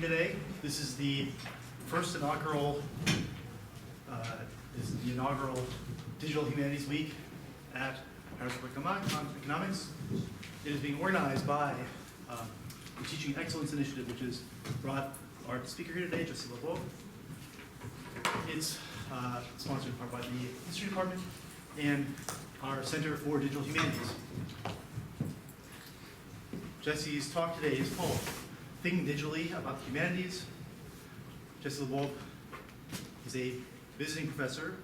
today. This is the inaugural Digital Humanities Week at Paris School of Economics. It is being organized by the Teaching Excellence Initiative, which has brought our speaker here today, Jessie Labov. It's sponsored in part by the History Department and our Center for Digital Humanities. Jessie's talk today is called Thinking Digitally About the Humanities. Jessie Labov is a visiting professor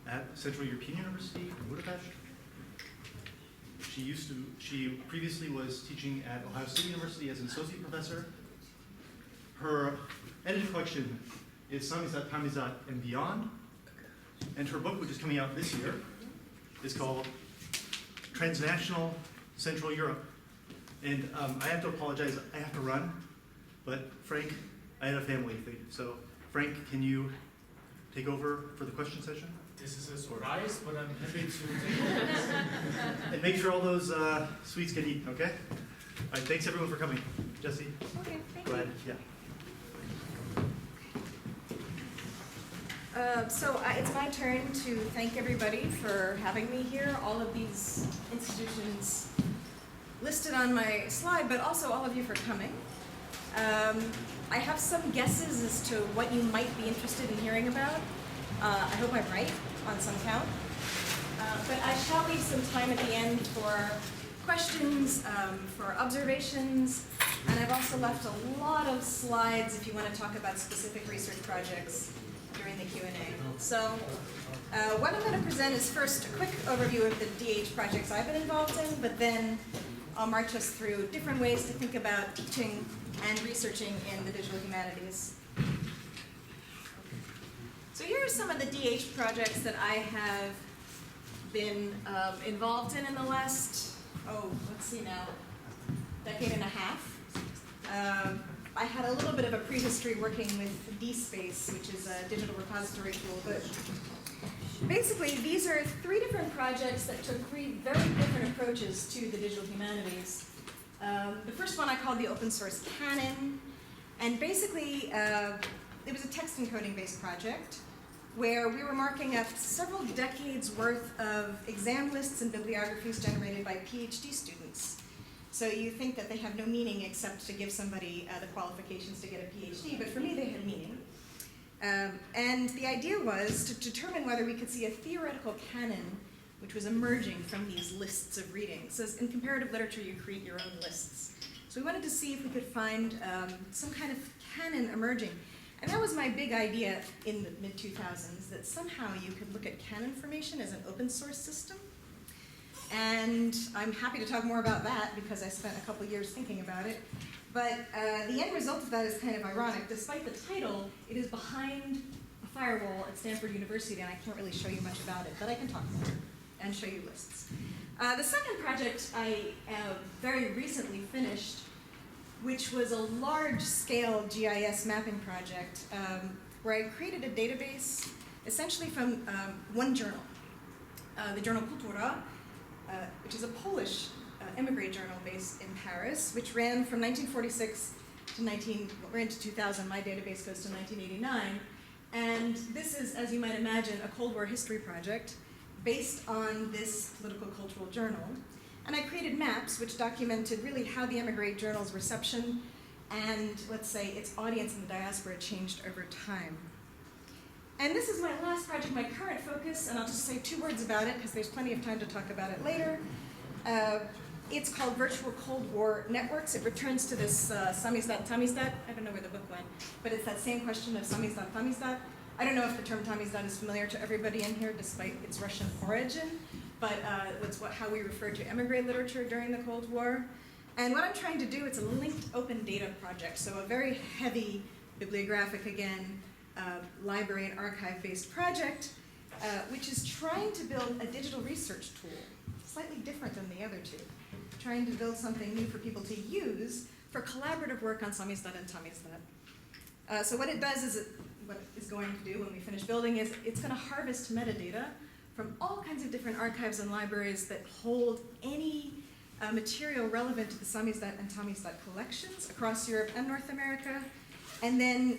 at Central European University in Budapest. She previously was teaching at Ohio State University as an associate professor. Her edited collection is Samizdat, Tamizdat, and Beyond. And her book, which is coming out this year, is called Transnational Central Europe. And I have to apologize, I have to run, but Frank, I had a family thing. So Frank, can you take over for the question session? This is a surprise, but I'm happy to take over this. And make sure all those sweets get eaten, okay? All right, thanks everyone for coming. Jessie? Okay, thank Go ahead, yeah. It's my turn to thank everybody for having me here. All of these institutions listed on my slide, but also all of you for coming. I have some guesses as to what you might be interested in hearing about. I hope I'm right on some count. But I shall leave some time at the end for questions, for observations, and I've also left a lot of slides if you want to talk about specific research projects during the Q&A. So what I'm going to present is first a quick overview of the DH projects I've been involved in, but then I'll march us through different ways to think about teaching and researching in the digital humanities. So here are some of the DH projects that I have been involved in the last, let's see now, decade and a half. I had a little bit of a prehistory working with DSpace, which is a digital repository tool, but basically these are three different projects that took three very different approaches to the digital humanities. The first one I called the open source canon, and basically it was a text encoding based project where we were marking up several decades worth of exam lists and bibliographies generated by PhD students. So you think that they have no meaning except to give somebody the qualifications to get a PhD, but for me they had meaning. And the idea was to determine whether we could see a theoretical canon which was emerging from these lists of readings. So in comparative literature, you create your own lists. So we wanted to see if we could find some kind of canon emerging. And that was my big idea in the mid-2000s, that somehow you could look at canon formation as an open source system. And I'm happy to talk more about that because I spent a couple years thinking about it. But the end result of that is kind of ironic. Despite the title, it is behind a firewall at Stanford University, and I can't really show you much about it, but I can talk more and show you lists. The second project I very recently finished, which was a large-scale GIS mapping project, where I created a database essentially from one journal, the journal Kultura, which is a Polish emigre journal based in Paris, which ran from 1946 to 2000. My database goes to 1989. And this is, as you might imagine, a Cold War history project based on this political cultural journal. And I created maps which documented really how the emigre journal's reception and, let's say, its audience in the diaspora changed over time. And this is my last project, my current focus, and I'll just say two words about it because there's plenty of time to talk about it later. It's called Virtual Cold War Networks. It returns to this Samizdat, Tamizdat. I don't know where the book went, but it's that same question of Samizdat, Tamizdat. I don't know if the term Tamizdat is familiar to everybody in here, despite its Russian origin, but it's how we refer to emigre literature during the Cold War. And what I'm trying to do, it's a linked open data project, so a very heavy bibliographic, again, library and archive-based project, which is trying to build a digital research tool, slightly different than the other two, trying to build something new for people to use for collaborative work on Samizdat and Tamizdat. So what it does is, what it's going to do when we finish building is it's going to harvest metadata from all kinds of different archives and libraries that hold any material relevant to the Samizdat and Tamizdat collections across Europe and North America, and then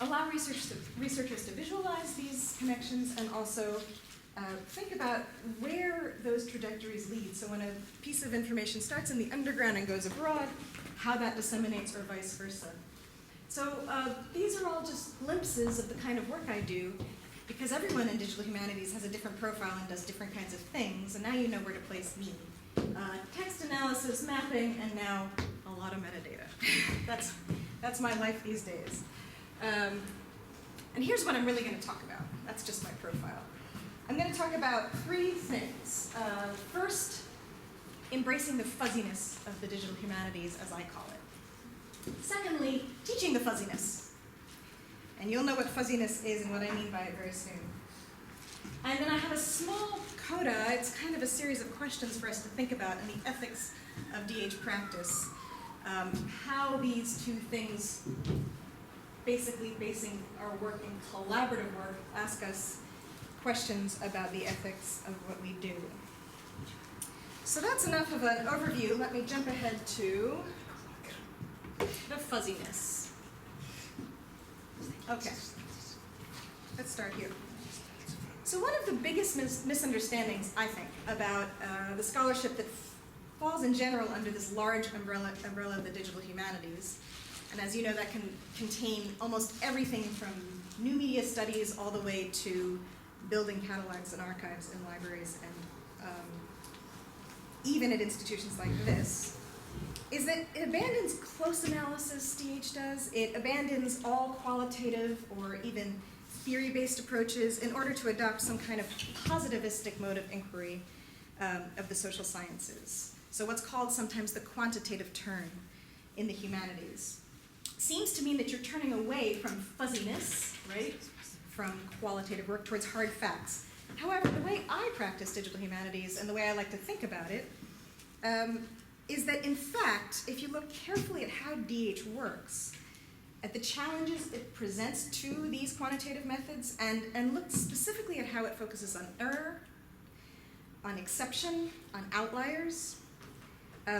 allow researchers to visualize these connections and also think about where those trajectories lead. So when a piece of information starts in the underground and goes abroad, how that disseminates or vice versa. So these are all just glimpses of the kind of work I do, because everyone in digital humanities has a different profile and does different kinds of things, and now you know where to place me. Text analysis, mapping, and now a lot of metadata. That's my life these days. And here's what I'm really going to talk about. That's just my profile. I'm going to talk about three things. First, embracing the fuzziness of the digital humanities, as I call it. Secondly, teaching the fuzziness. And you'll know what fuzziness is and what I mean by it very soon. And then I have a small coda. It's kind of a series of questions for us to think about in the ethics of DH practice. How these two things, basically basing our work in collaborative work, ask us questions about the ethics of what we do. So that's enough of an overview. Let me jump ahead to the fuzziness. Okay, let's start here. So one of the biggest misunderstandings, I think, about the scholarship that falls in general under this large umbrella of the digital humanities, and as you know, that can contain almost everything from new media studies all the way to building catalogs and archives in libraries and even at institutions like this, is that it abandons close analysis, DH does. It abandons all qualitative or even theory-based approaches in order to adopt some kind of positivistic mode of inquiry of the social sciences. So what's called sometimes the quantitative turn in the humanities. Seems to mean that you're turning away from fuzziness, right? From qualitative work towards hard facts. However, the way I practice digital humanities and the way I like to think about it is that, in fact, if you look carefully at how DH works, at the challenges it presents to these quantitative methods, and look specifically at how it focuses on error, on exception, on outliers,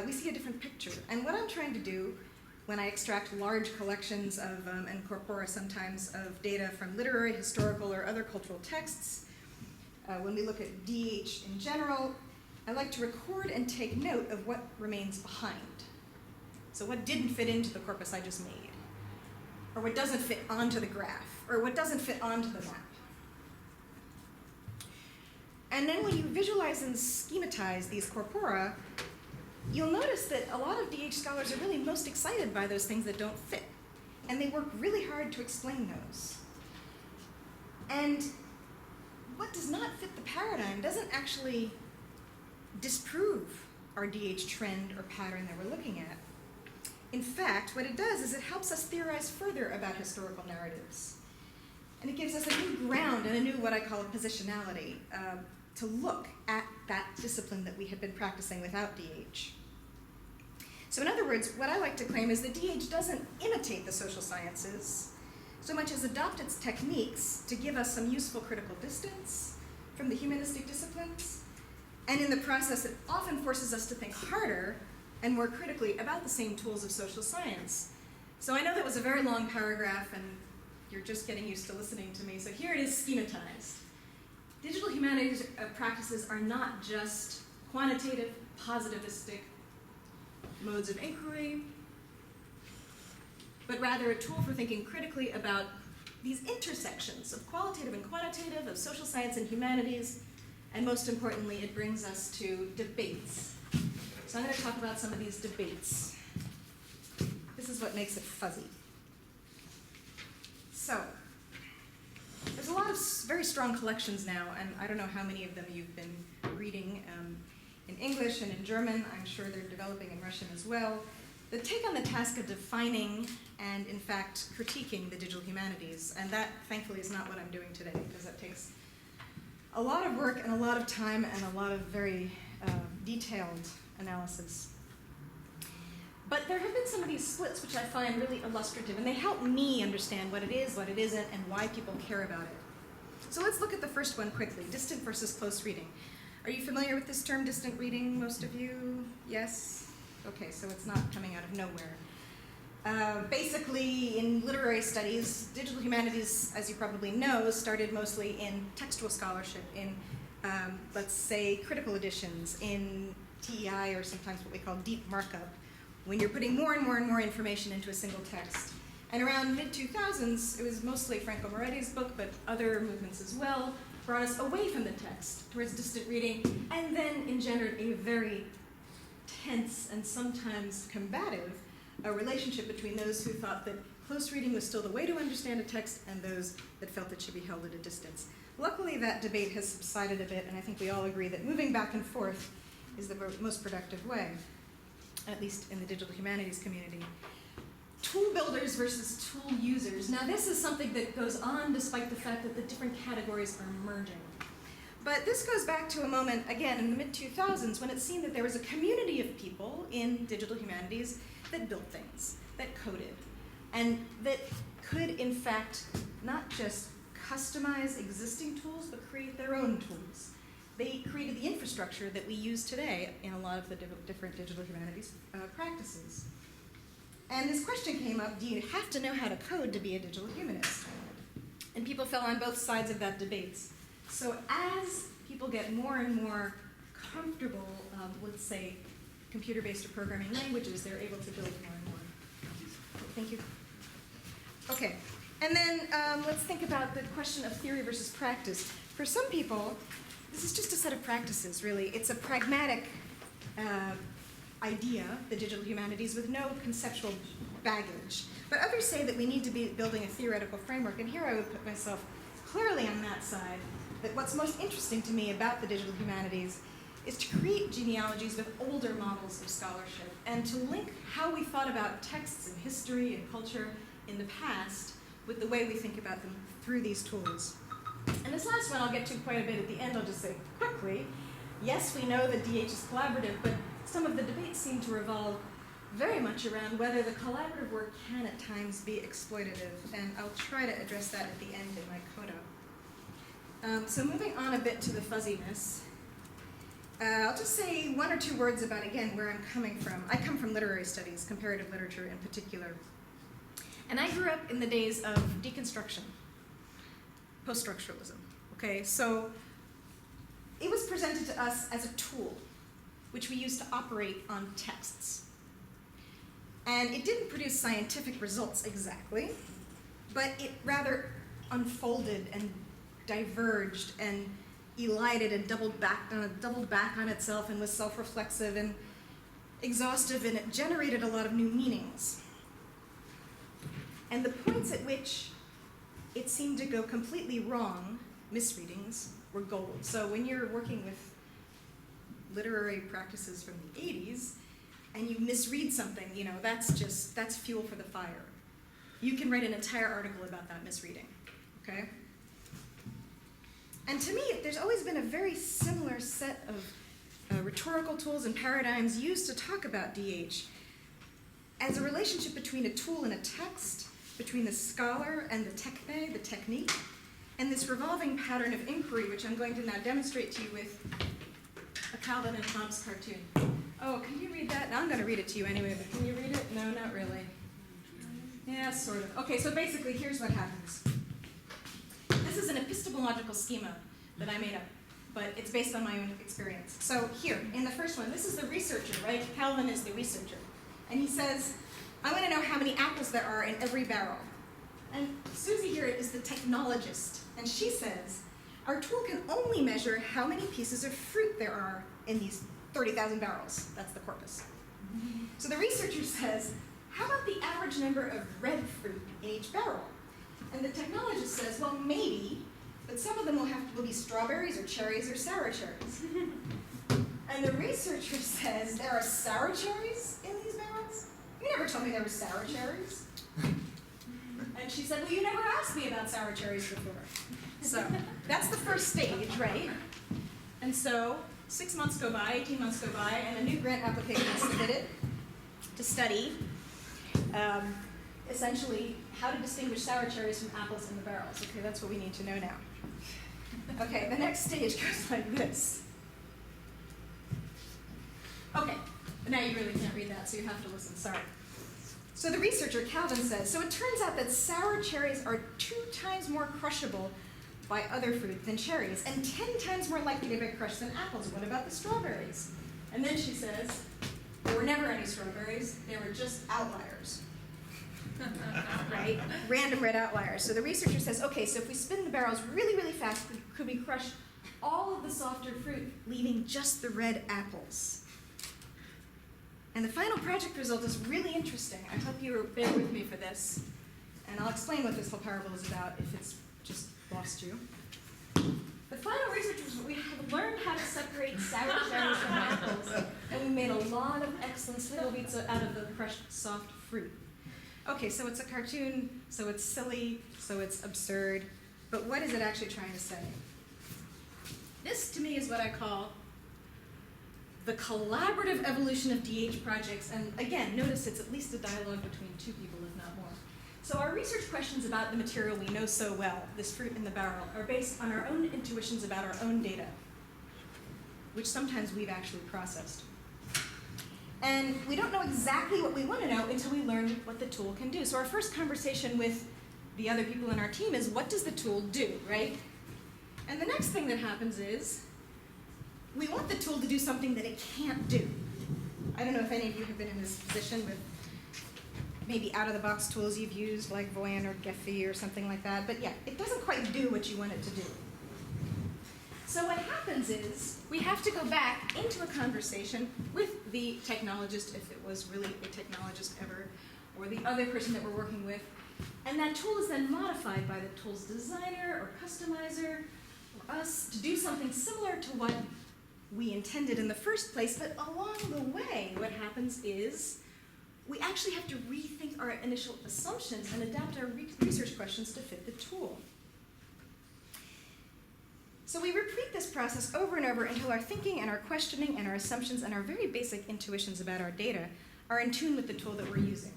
we see a different picture. And what I'm trying to do when I extract large collections of, and corpora sometimes, of data from literary, historical, or other cultural texts, when we look at DH in general, I like to record and take note of what remains behind. So what didn't fit into the corpus I just made, or what doesn't fit onto the graph, or what doesn't fit onto the map. And then when you visualize and schematize these corpora, you'll notice that a lot of DH scholars are really most excited by those things that don't fit. And they work really hard to explain those. And what does not fit the paradigm doesn't actually disprove our DH trend or pattern that we're looking at. In fact, what it does is it helps us theorize further about historical narratives. And it gives us a new ground and a new, what I call a positionality, to look at that discipline that we had been practicing without DH. So in other words, what I like to claim is that DH doesn't imitate the social sciences so much as adopt its techniques to give us some useful critical distance from the humanistic disciplines. And in the process, it often forces us to think harder and more critically about the same tools of social science. So I know that was a very long paragraph, and you're just getting used to listening to me. So here it is schematized. Digital humanities practices are not just quantitative, positivistic modes of inquiry, but rather a tool for thinking critically about these intersections of qualitative and quantitative, of social science and humanities, and most importantly, it brings us to debates. So I'm going to talk about some of these debates. This is what makes it fuzzy. So, there's a lot of very strong collections now, and I don't know how many of them you've been reading in English and in German. I'm sure they're developing in Russian as well, that take on the task of defining and, in fact, critiquing the digital humanities. And that, thankfully, is not what I'm doing today, because that takes a lot of work and a lot of time and a lot of very detailed analysis. But there have been some of these splits which I find really illustrative, and they help me understand what it is, what it isn't, and why people care about it. So let's look at the first one quickly, distant versus close reading. Are you familiar with this term, distant reading, most of you? Yes? Okay, so it's not coming out of nowhere. Basically, in literary studies, digital humanities, as you probably know, started mostly in textual scholarship, in, let's say, critical editions, in TEI, or sometimes what we call deep markup, when you're putting more and more and more information into a single text. And around mid-2000s, it was mostly Franco Moretti's book, but other movements as well, brought us away from the text, towards distant reading, and then engendered a very tense and sometimes combative relationship between those who thought that close reading was still the way to understand a text and those that felt it should be held at a distance. Luckily, that debate has subsided a bit, and I think we all agree that moving back and forth is the most productive way, at least in the digital humanities community. Tool builders versus tool users. Now, this is something that goes on despite the fact that the different categories are merging. But this goes back to a moment, again, in the mid-2000s, when it seemed that there was a community of people in digital humanities that built things, that coded, and that could, in fact, not just customize existing tools, but create their own tools. They created the infrastructure that we use today in a lot of the different digital humanities practices. And this question came up, do you have to know how to code to be a digital humanist? And people fell on both sides of that debate. So as people get more and more comfortable, let's say, computer-based or programming languages, they're able to build more and more. Thank you. Okay, and then let's think about the question of theory versus practice. For some people, this is just a set of practices, really. It's a pragmatic idea, the digital humanities, with no conceptual baggage. But others say that we need to be building a theoretical framework, and here I would put myself clearly on that side, that what's most interesting to me about the digital humanities is to create genealogies with older models of scholarship and to link how we thought about texts and history and culture in the past with the way we think about them through these tools. And this last one I'll get to quite a bit at the end. I'll just say quickly, yes, we know that DH is collaborative, but some of the debates seem to revolve very much around whether the collaborative work can at times be exploitative, and I'll try to address that at the end in my coda. So moving on a bit to the fuzziness, I'll just say one or two words about, again, where I'm coming from. I come from literary studies, comparative literature in particular. And I grew up in the days of deconstruction, post-structuralism, okay? So it was presented to us as a tool, which we used to operate on texts. And it didn't produce scientific results exactly, but it rather unfolded and diverged and elided and doubled back on itself and was self-reflexive and exhaustive, and it generated a lot of new meanings. And the points at which it seemed to go completely wrong, misreadings, were gold. So when you're working with literary practices from the 80s and you misread something, you know, that's fuel for the fire. You can write an entire article about that misreading, okay? And to me, there's always been a very similar set of rhetorical tools and paradigms used to talk about DH as a relationship between a tool and a text, between the scholar and the techne, the technique, and this revolving pattern of inquiry, which I'm going to now demonstrate to you with a Calvin and Hobbes cartoon. Oh, can you read that? No, I'm going to read it to you anyway, but can you read it? No, not really. Yeah, sort of. Okay, so basically, here's what happens. This is an epistemological schema that I made up, but it's based on my own experience. So here, in the first one, this is the researcher, right? Calvin is the researcher. And he says, I want to know how many apples there are in every barrel. And Susie here is the technologist, and she says, our tool can only measure how many pieces of fruit there are in these 30,000 barrels. That's the corpus. So the researcher says, how about the average number of red fruit in each barrel? And the technologist says, well, maybe, but some of them will be strawberries or cherries or sour cherries. And the researcher says, there are sour cherries in these barrels? You never told me there were sour cherries. And she said, well, you never asked me about sour cherries before. So that's the first stage, right? And so 6 months go by, 18 months go by, and a new grant application is submitted to study essentially how to distinguish sour cherries from apples in the barrels. Okay, that's what we need to know now. Okay, the next stage goes like this. Okay, but now you really can't read that, so you have to listen, sorry. So the researcher, Calvin, says, so it turns out that sour cherries are 2 times more crushable by other fruit than cherries, and 10 times more likely to get crushed than apples. What about the strawberries? And then she says, there were never any strawberries, they were just outliers. Right? Random red outliers. So the researcher says, okay, so if we spin the barrels really, really fast, could we crush all of the softer fruit, leaving just the red apples? And the final project result is really interesting. I hope you bear with me for this. And I'll explain what this whole parable is about if it's just lost you. The final research was we have learned how to separate sour cherries from apples, and we made a lot of excellent sligo beets out of the crushed soft fruit. Okay, so it's a cartoon, so it's silly, so it's absurd, but what is it actually trying to say? This, to me, is what I call the collaborative evolution of DH projects, and again, notice it's at least a dialogue between 2 people, if not more. So our research questions about the material we know so well, this fruit in the barrel, are based on our own intuitions about our own data, which sometimes we've actually processed. And we don't know exactly what we want to know until we learn what the tool can do. So our first conversation with the other people in our team is, what does the tool do, right? And the next thing that happens is, we want the tool to do something that it can't do. I don't know if any of you have been in this position with maybe out-of-the-box tools you've used, like Voyant or Gephi or something like that, but yeah, it doesn't quite do what you want it to do. So what happens is, we have to go back into a conversation with the technologist, if it was really a technologist ever, or the other person that we're working with, and that tool is then modified by the tool's designer or customizer, or us, to do something similar to what we intended in the first place, but along the way, what happens is we actually have to rethink our initial assumptions and adapt our research questions to fit the tool. So we repeat this process over and over until our thinking and our questioning and our assumptions and our very basic intuitions about our data are in tune with the tool that we're using.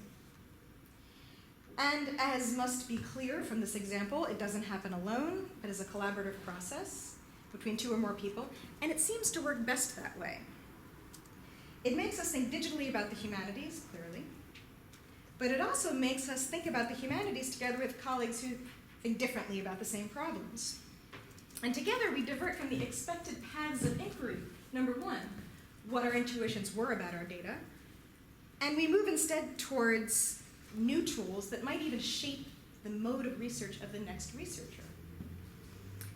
And as must be clear from this example, it doesn't happen alone, but is a collaborative process between 2 or more people, and it seems to work best that way. It makes us think digitally about the humanities, clearly, but it also makes us think about the humanities together with colleagues who think differently about the same problems. And together we divert from the expected paths of inquiry. Number 1, what our intuitions were about our data, and we move instead towards new tools that might even shape the mode of research of the next researcher.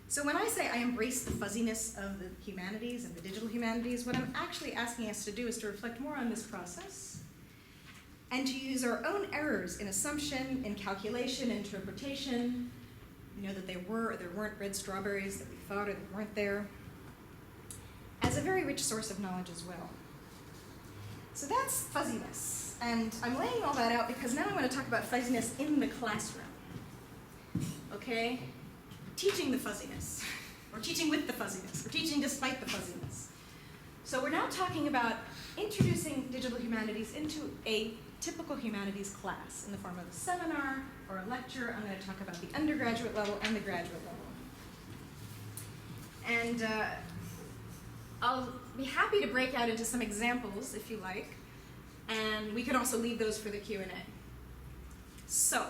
So when I say I embrace the fuzziness of the humanities and the digital humanities, what I'm actually asking us to do is to reflect more on this process and to use our own errors in assumption, in calculation, interpretation, that there were or there weren't red strawberries that we thought or that weren't there, as a very rich source of knowledge as well. So that's fuzziness. And I'm laying all that out because now I want to talk about fuzziness in the classroom. Okay? Teaching the fuzziness, or teaching with the fuzziness, or teaching despite the fuzziness. So we're now talking about introducing digital humanities into a typical humanities class in the form of a seminar or a lecture. I'm going to talk about the undergraduate level and the graduate level. And I'll be happy to break out into some examples if you like, and we can also leave those for the Q&A. So,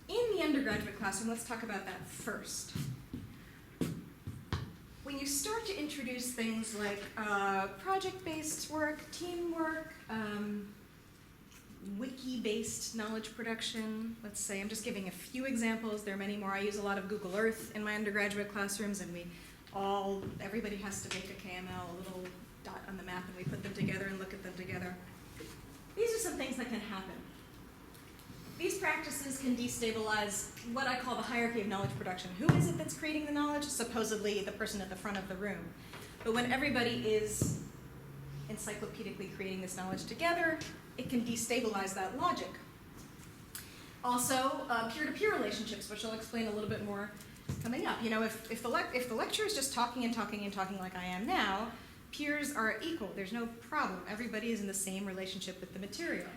in the undergraduate classroom, let's talk about that first. When you start to introduce things like project-based work, teamwork, wiki-based knowledge production, let's say, I'm just giving a few examples, there are many more. I use a lot of Google Earth in my undergraduate classrooms, and everybody has to make a KML, a little dot on the map, and we put them together and look at them together. These are some things that can happen. These practices can destabilize what I call the hierarchy of knowledge production. Who is it that's creating the knowledge? Supposedly the person at the front of the room. But when everybody is encyclopedically creating this knowledge together, it can destabilize that logic. Also, peer-to-peer relationships, which I'll explain a little bit more coming up. If the lecturer is just talking and talking and talking like I am now, peers are equal. There's no problem. Everybody is in the same relationship with the material.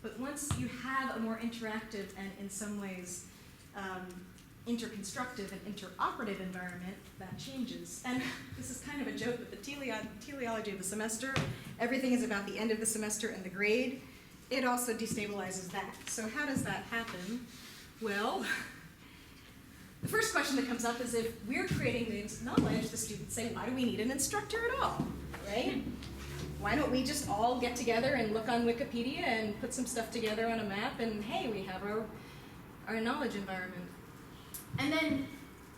But once you have a more interactive and in some ways interconstructive and interoperative environment, that changes. And this is kind of a joke, but the teleology of the semester, everything is about the end of the semester and the grade. It also destabilizes that. So how does that happen? Well, the first question that comes up is if we're creating the knowledge, the students say, why do we need an instructor at all, right? Why don't we just all get together and look on Wikipedia and put some stuff together on a map and hey, we have our knowledge environment. And then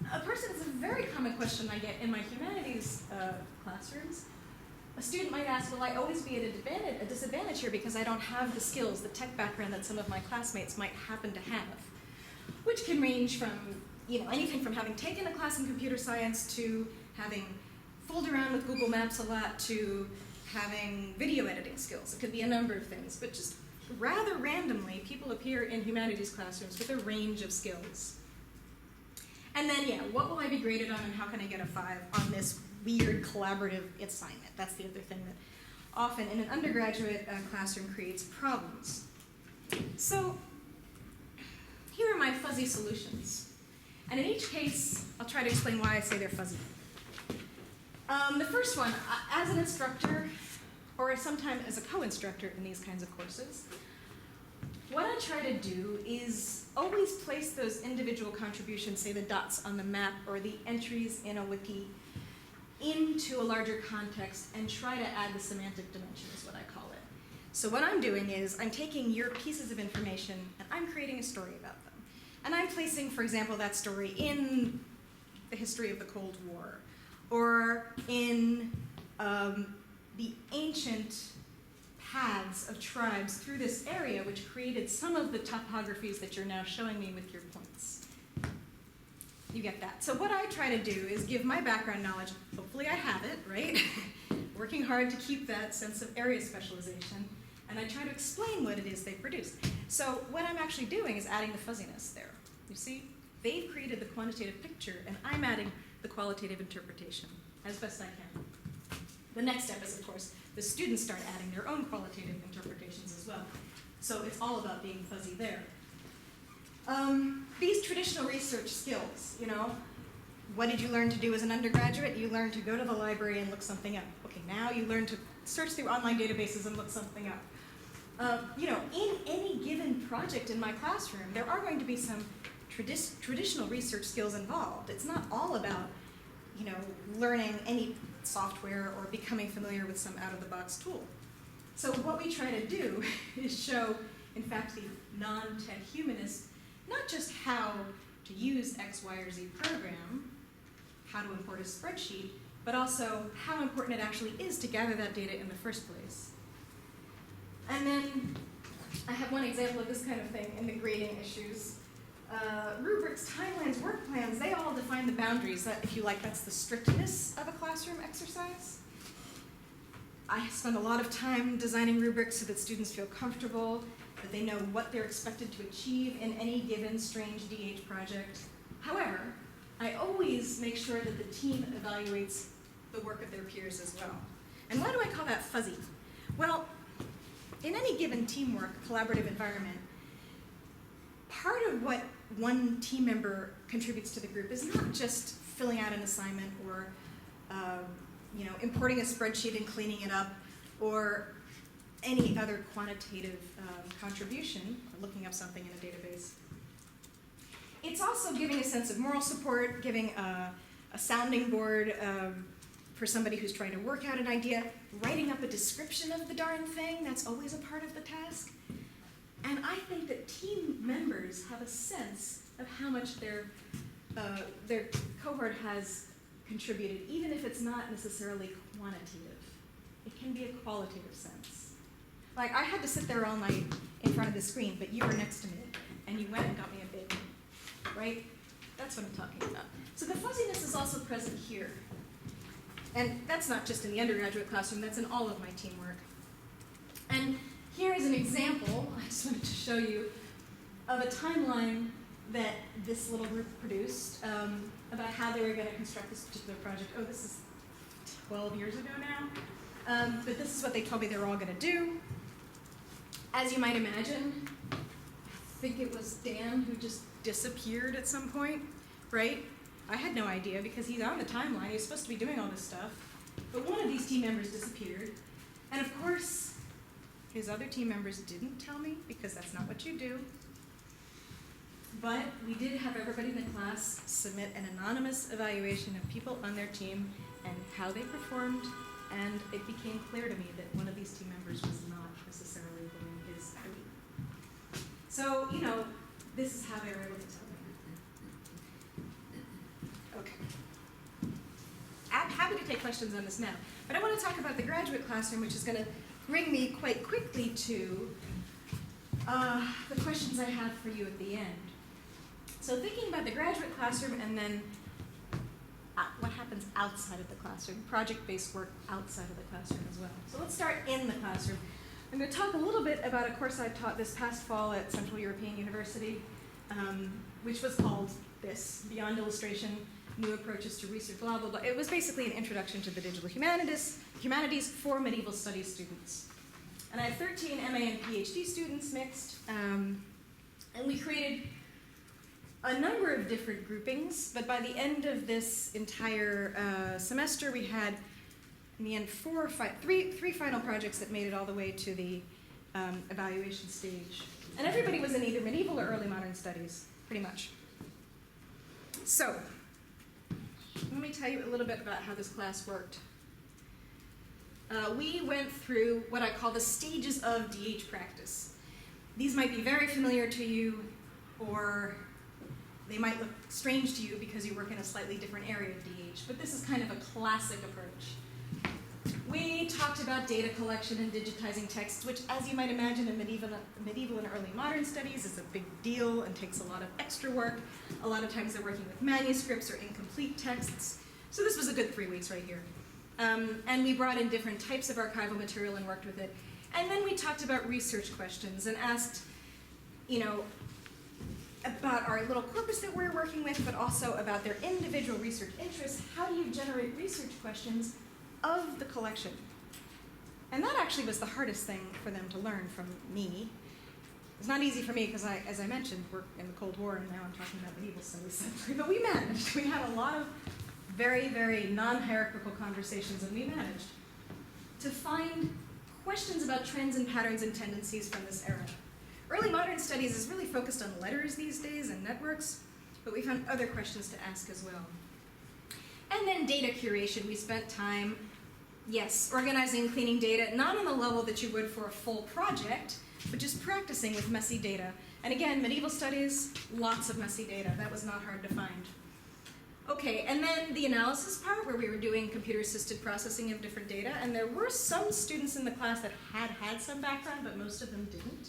it's a very common question I get in my humanities classrooms. A student might ask, will I always be at a disadvantage here because I don't have the skills, the tech background that some of my classmates might happen to have? Which can range from anything from having taken a class in computer science to having fooled around with Google Maps a lot to having video editing skills. It could be a number of things, but just rather randomly, people appear in humanities classrooms with a range of skills. And then, what will I be graded on and how can I get a 5 on this weird collaborative assignment? That's the other thing that often in an undergraduate classroom creates problems. So here are my fuzzy solutions. And in each case, I'll try to explain why I say they're fuzzy. The first one, as an instructor, or sometimes as a co-instructor in these kinds of courses, what I try to do is always place those individual contributions, say the dots on the map or the entries in a wiki, into a larger context and try to add the semantic dimension is what I call it. So what I'm doing is I'm taking your pieces of information and I'm creating a story about them. And I'm placing, for example, that story in the history of the Cold War or in the ancient paths of tribes through this area which created some of the topographies that you're now showing me with your points. You get that. So what I try to do is give my background knowledge, hopefully I have it, right? Working hard to keep that sense of area specialization, and I try to explain what it is they produce. So what I'm actually doing is adding the fuzziness there. You see, they've created the quantitative picture, and I'm adding the qualitative interpretation as best I can. The next step is, of course, the students start adding their own qualitative interpretations as well. So it's all about being fuzzy there. These traditional research skills, what did you learn to do as an undergraduate? You learned to go to the library and look something up. Okay, now you learn to search through online databases and look something up. In any given project in my classroom, there are going to be some traditional research skills involved. It's not all about, learning any software or becoming familiar with some out-of-the-box tool. So what we try to do is show, in fact, the non-tech humanist, not just how to use X, Y, or Z program, how to import a spreadsheet, but also how important it actually is to gather that data in the first place. And then I have one example of this kind of thing in the grading issues. Rubrics, timelines, work plans, they all define the boundaries. That, if you like, that's the strictness of a classroom exercise. I spend a lot of time designing rubrics so that students feel comfortable, that they know what they're expected to achieve in any given strange DH project. However, I always make sure that the team evaluates the work of their peers as well. And why do I call that fuzzy? Well, in any given teamwork, collaborative environment, part of what one team member contributes to the group is not just filling out an assignment or importing a spreadsheet and cleaning it up or any other quantitative contribution, or looking up something in a database. It's also giving a sense of moral support, giving a sounding board for somebody who's trying to work out an idea, writing up a description of the darn thing, that's always a part of the task. And I think that team members have a sense of how much their cohort has contributed, even if it's not necessarily quantitative. It can be a qualitative sense. Like, I had to sit there all night in front of the screen, but you were next to me, and you went and got me a bagel, right? That's what I'm talking about. So the fuzziness is also present here. And that's not just in the undergraduate classroom, that's in all of my teamwork. And here is an example, I just wanted to show you, of a timeline that this little group produced about how they were going to construct this particular project. Oh, this is 12 years ago now. But this is what they told me they were all going to do. As you might imagine, think it was Dan who just disappeared at some point, right? I had no idea because he's on the timeline. He's supposed to be doing all this stuff. But one of these team members disappeared. And of course, his other team members didn't tell me because that's not what you do. But we did have everybody in the class submit an anonymous evaluation of people on their team and how they performed. And it became clear to me that one of these team members was not necessarily doing his duty. So, you know, this is how they were able to tell me. Okay. I'm happy to take questions on this now. But I want to talk about the graduate classroom, which is going to bring me quite quickly to the questions I have for you at the end. So thinking about the graduate classroom and then what happens outside of the classroom, project-based work outside of the classroom as well. So let's start in the classroom. I'm going to talk a little bit about a course I taught this past fall at Central European University, which was called this, Beyond Illustration, New Approaches to Research, blah, blah, blah. It was basically an introduction to the digital humanities for medieval studies students. And I had 13 MA and PhD students mixed, and we created a number of different groupings, but by the end of this entire semester, we had, in the end, three final projects that made it all the way to the evaluation stage. And everybody was in either medieval or early modern studies, pretty much. So, let me tell you a little bit about how this class worked. We went through what I call the stages of DH practice. These might be very familiar to you, or they might look strange to you because you work in a slightly different area of DH, but this is kind of a classic approach. We talked about data collection and digitizing texts, which, as you might imagine, in medieval and early modern studies is a big deal and takes a lot of extra work. A lot of times they're working with manuscripts or incomplete texts. So this was a good 3 weeks right here. And we brought in different types of archival material and worked with it. And then we talked about research questions and asked, you know, about our little corpus that we're working with, but also about their individual research interests. How do you generate research questions of the collection? And that actually was the hardest thing for them to learn from me. It's not easy for me because, as I mentioned, we're in the Cold War and now I'm talking about medieval studies. But we managed. We had a lot of very, very non-hierarchical conversations, and we managed to find questions about trends and patterns and tendencies from this era. Early modern studies is really focused on letters these days and networks, but we found other questions to ask as well. And then data curation. We spent time, yes, organizing, cleaning data, not on the level that you would for a full project, but just practicing with messy data. And again, medieval studies, lots of messy data. That was not hard to find. Okay, and then the analysis part where we were doing computer-assisted processing of different data, and there were some students in the class that had some background, but most of them didn't.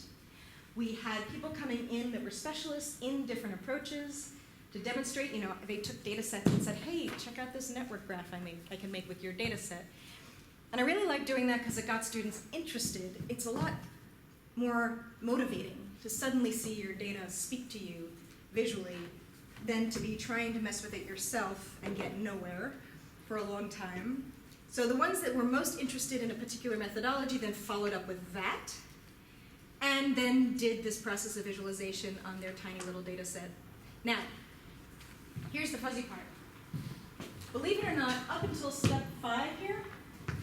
We had people coming in that were specialists in different approaches to demonstrate, you know, they took data sets and said, hey, check out this network graph I can make with your data set. And I really liked doing that because it got students interested. It's a lot more motivating to suddenly see your data speak to you visually than to be trying to mess with it yourself and get nowhere for a long time. So the ones that were most interested in a particular methodology then followed up with that, and then did this process of visualization on their tiny little data set. Now, here's the fuzzy part. Believe it or not, up until step 5 here,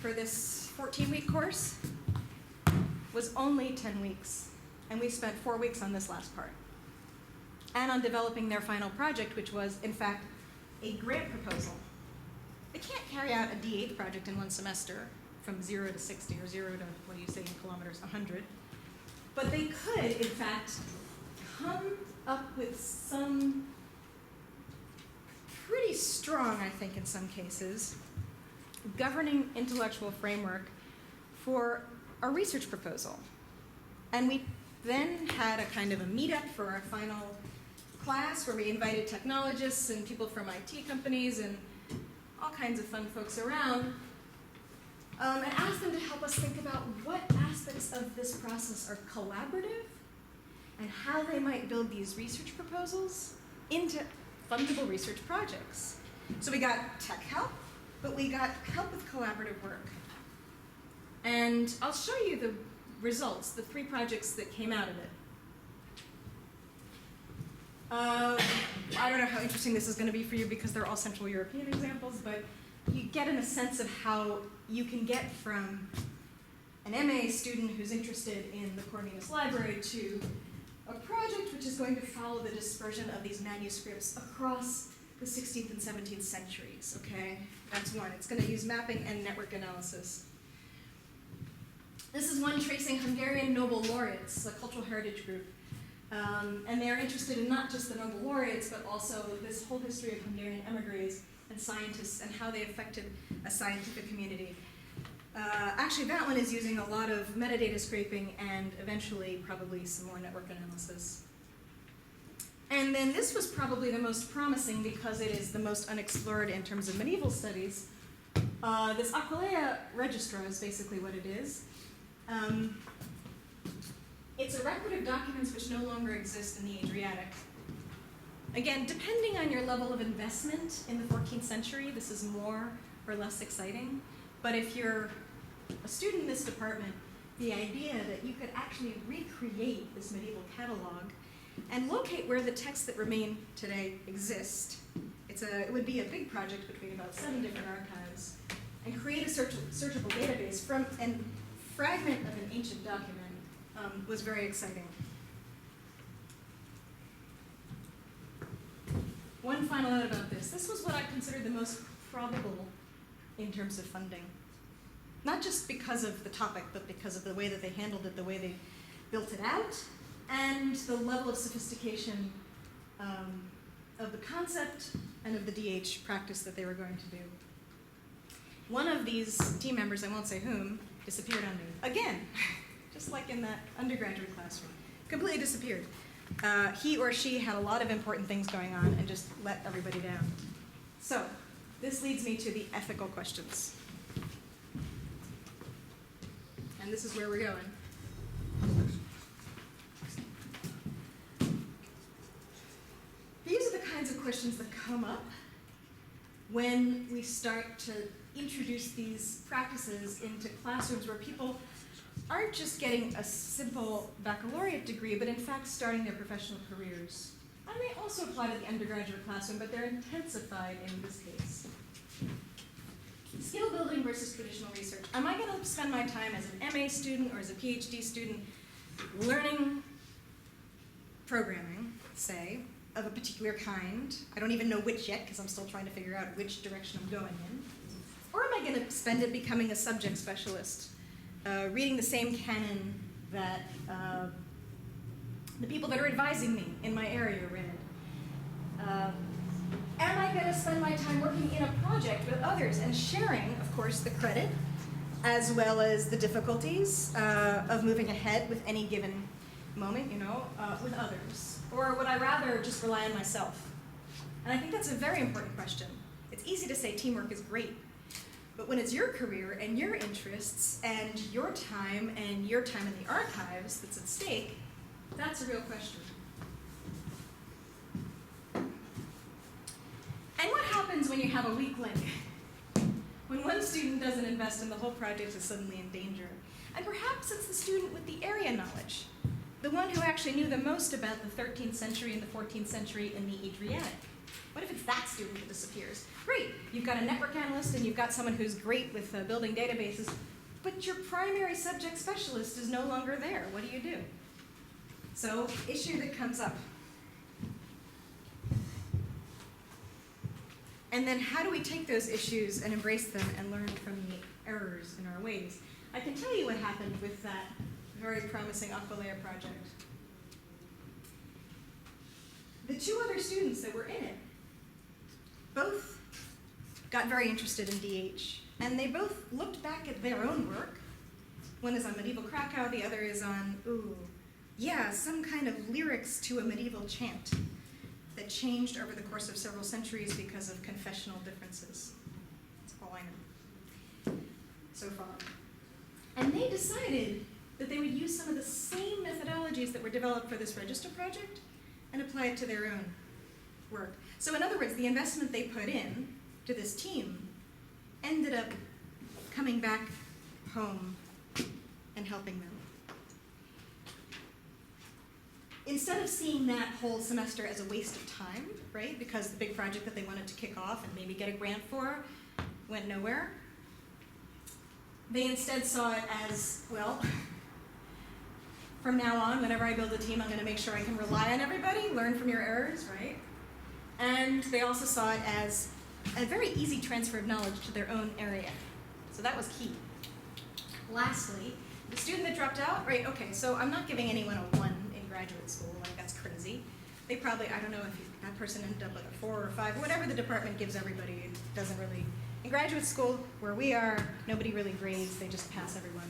for this 14-week course, was only 10 weeks. And we spent 4 weeks on this last part. And on developing their final project, which was, in fact, a grant proposal. They can't carry out a D8 project in one semester from 0 to 60, or 0 to, what do you say in kilometers, 100. But they could, in fact, come up with some pretty strong, I think in some cases, governing intellectual framework for a research proposal. And we then had a kind of a meetup for our final class where we invited technologists and people from IT companies and all kinds of fun folks around, and asked them to help us think about what aspects of this process are collaborative and how they might build these research proposals into fundable research projects. So we got tech help, but we got help with collaborative work. And I'll show you the results, the 3 projects that came out of it. I don't know how interesting this is going to be for you because they're all Central European examples, but you get in a sense of how you can get from an MA student who's interested in the Corvinus library to a project which is going to follow the dispersion of these manuscripts across the 16th and 17th centuries, okay? That's one. It's going to use mapping and network analysis. This is one tracing Hungarian Nobel laureates, a cultural heritage group. And they're interested in not just the Nobel laureates, but also this whole history of Hungarian emigres and scientists and how they affected a scientific community. Actually, that one is using a lot of metadata scraping and eventually probably some more network analysis. And then this was probably the most promising because it is the most unexplored in terms of medieval studies. This Aquilea Registra is basically what it is. It's a record of documents which no longer exist in the Adriatic. Again, depending on your level of investment in the 14th century, this is more or less exciting. But if you're a student in this department, the idea that you could actually recreate this medieval catalog and locate where the texts that remain today exist, it would be a big project between about 7 different archives, and create a searchable database from a fragment of an ancient document was very exciting. One final note about this. This was what I considered the most probable in terms of funding. Not just because of the topic, but because of the way that they handled it, the way they built it out, and the level of sophistication of the concept and of the DH practice that they were going to do. One of these team members, I won't say whom, disappeared on me. Again, just like in that undergraduate classroom. Completely disappeared. He or she had a lot of important things going on and just let everybody down. So, this leads me to the ethical questions. And this is where we're going. These are the kinds of questions that come up when we start to introduce these practices into classrooms where people aren't just getting a simple baccalaureate degree, but in fact starting their professional careers. And they also apply to the undergraduate classroom, but they're intensified in this case. Skill building versus traditional research. Am I going to spend my time as an MA student or as a PhD student learning programming, say, of a particular kind? I don't even know which yet, because I'm still trying to figure out which direction I'm going in. Or am I going to spend it becoming a subject specialist, reading the same canon that the people that are advising me in my area read? Am I going to spend my time working in a project with others and sharing, of course, the credit, as well as the difficulties of moving ahead with any given moment, with others? Or would I rather just rely on myself? And I think that's a very important question. It's easy to say teamwork is great, but when it's your career and your interests and your time in the archives that's at stake, that's a real question. And what happens when you have a weak link? When one student doesn't invest and the whole project is suddenly in danger? And perhaps it's the student with the area knowledge, the one who actually knew the most about the 13th century and the 14th century in the Adriatic. What if it's that student that disappears? Great, you've got a network analyst and you've got someone who's great with building databases, but your primary subject specialist is no longer there. What do you do? So, issue that comes up. And then how do we take those issues and embrace them and learn from the errors in our ways? I can tell you what happened with that very promising Aquilea project. The 2 other students that were in it both got very interested in DH, and they both looked back at their own work. One is on medieval Krakow, the other is on, some kind of lyrics to a medieval chant that changed over the course of several centuries because of confessional differences. That's all I know so far. And they decided that they would use some of the same methodologies that were developed for this register project and apply it to their own work. So in other words, the investment they put in to this team ended up coming back home and helping them. instead of seeing that whole semester as a waste of time, right, because the big project that they wanted to kick off and maybe get a grant for went nowhere, they instead saw it as, well, from now on, whenever I build a team, I'm going to make sure I can rely on everybody, learn from your errors, right? And they also saw it as a very easy transfer of knowledge to their own area. So that was key. Lastly, the student that dropped out, right, okay, so I'm not giving anyone a 1 in graduate school, like that's crazy. They probably, I don't know if that person ended up with a 4 or 5, whatever the department gives everybody, it doesn't really, in graduate school, where we are, nobody really grades, they just pass everyone.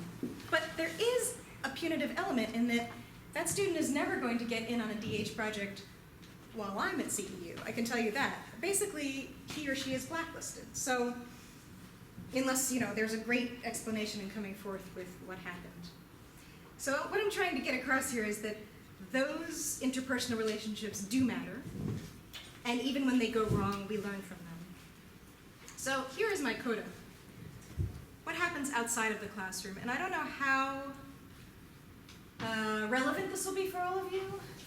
But there is a punitive element in that that student is never going to get in on a DH project while I'm at CEU, I can tell you that. Basically, he or she is blacklisted. So, unless, there's a great explanation in coming forth with what happened. So what I'm trying to get across here is that those interpersonal relationships do matter, and even when they go wrong, we learn from them. So here is my coda. What happens outside of the classroom? And I don't know how relevant this will be for all of you,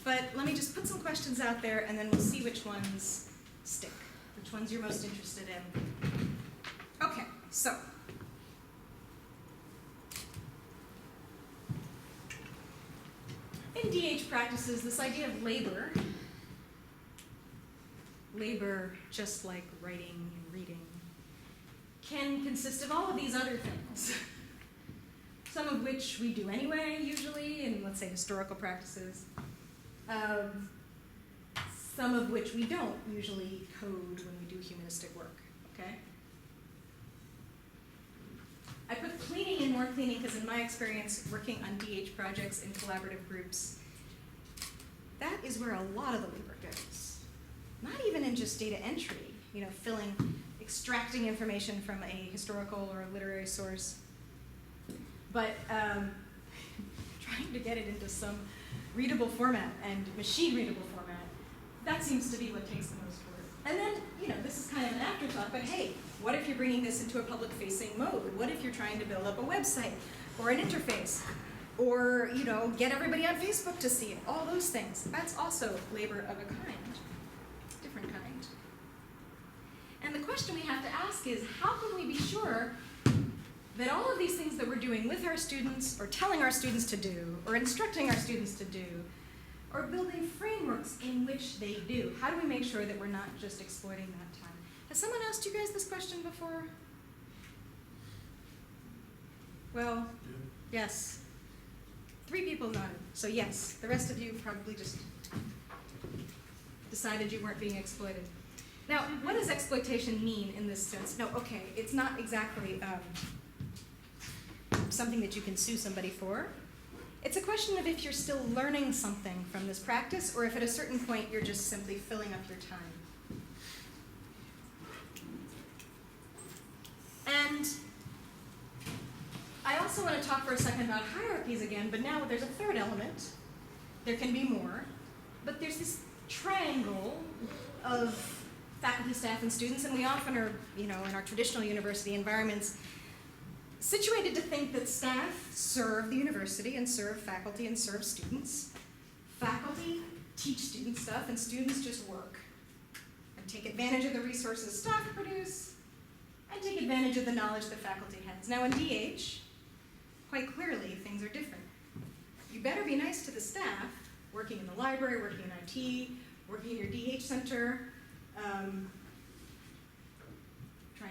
but let me just put some questions out there and then we'll see which ones stick, which ones you're most interested in. Okay, so. In DH practices, this idea of labor just like writing and reading, can consist of all of these other things. Some of which we do anyway, usually, in, let's say, historical practices. Some of which we don't usually code when we do humanistic work, okay? I put cleaning in more cleaning because in my experience working on DH projects in collaborative groups, that is where a lot of the labor goes. Not even in just data entry, extracting information from a historical or a literary source, but trying to get it into some readable format and machine readable format, that seems to be what takes the most work. And then, this is kind of an afterthought, but hey, what if you're bringing this into a public-facing mode? What if you're trying to build up a website or an interface? Or, get everybody on Facebook to see it, all those things. That's also labor of a kind, different kind. And the question we have to ask is, how can we be sure that all of these things that we're doing with our students, or telling our students to do, or instructing our students to do, are building frameworks in which they do? How do we make sure that we're not just exploiting that time? Has someone asked you guys this question before? Well, yes. 3 people nodded, so yes. The rest of you probably just decided you weren't being exploited. Now, what does exploitation mean in this sense? No, okay, it's not exactly something that you can sue somebody for. It's a question of if you're still learning something from this practice, or if at a certain point you're just simply filling up your time. And I also want to talk for a second about hierarchies again, but now there's a third element. There can be more, but there's this triangle of faculty, staff, and students, and we often are, in our traditional university environments, situated to think that staff serve the university and serve faculty and serve students. Faculty teach students stuff, and students just work and take advantage of the resources staff produce and take advantage of the knowledge that faculty has. Now in DH, quite clearly, things are different. You better be nice to the staff, working in the library, working in IT, working in your DH center, trying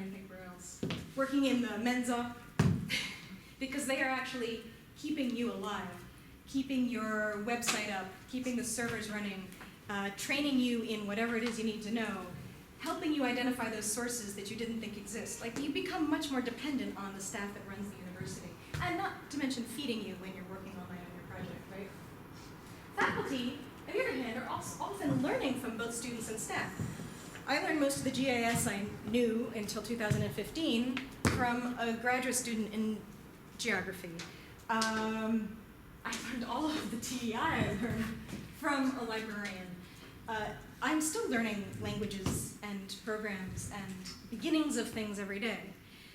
to think where else, working in the Mensa, because they are actually keeping you alive, keeping your website up, keeping the servers running, training you in whatever it is you need to know, helping you identify those sources that you didn't think exist. Like, you become much more dependent on the staff that runs the university, and not to mention feeding you when you're working all night on your project, right? Faculty, on the other hand, are also often learning from both students and staff. I learned most of the GIS I knew until 2015 from a graduate student in geography. I learned all of the TEI I learned from a librarian. I'm still learning languages and programs and beginnings of things every day.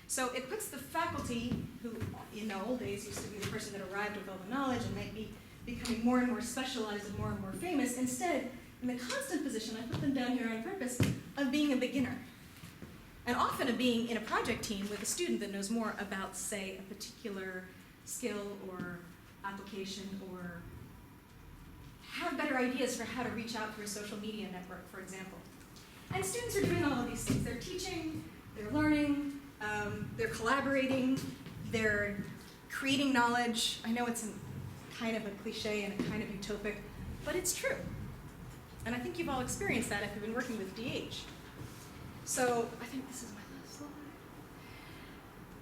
So it puts the faculty, who in the old days used to be the person that arrived with all the knowledge and might be becoming more and more specialized and more famous. Instead, in the constant position, I put them down here on purpose, of being a beginner. And often of being in a project team with a student that knows more about, say, a particular skill or application, or have better ideas for how to reach out through a social media network, for example. And students are doing all of these things. They're teaching, they're learning, they're collaborating, they're creating knowledge. I know it's kind of a cliche and a kind of utopic, but it's true. And I think you've all experienced that if you've been working with DH. So I think this is my last slide.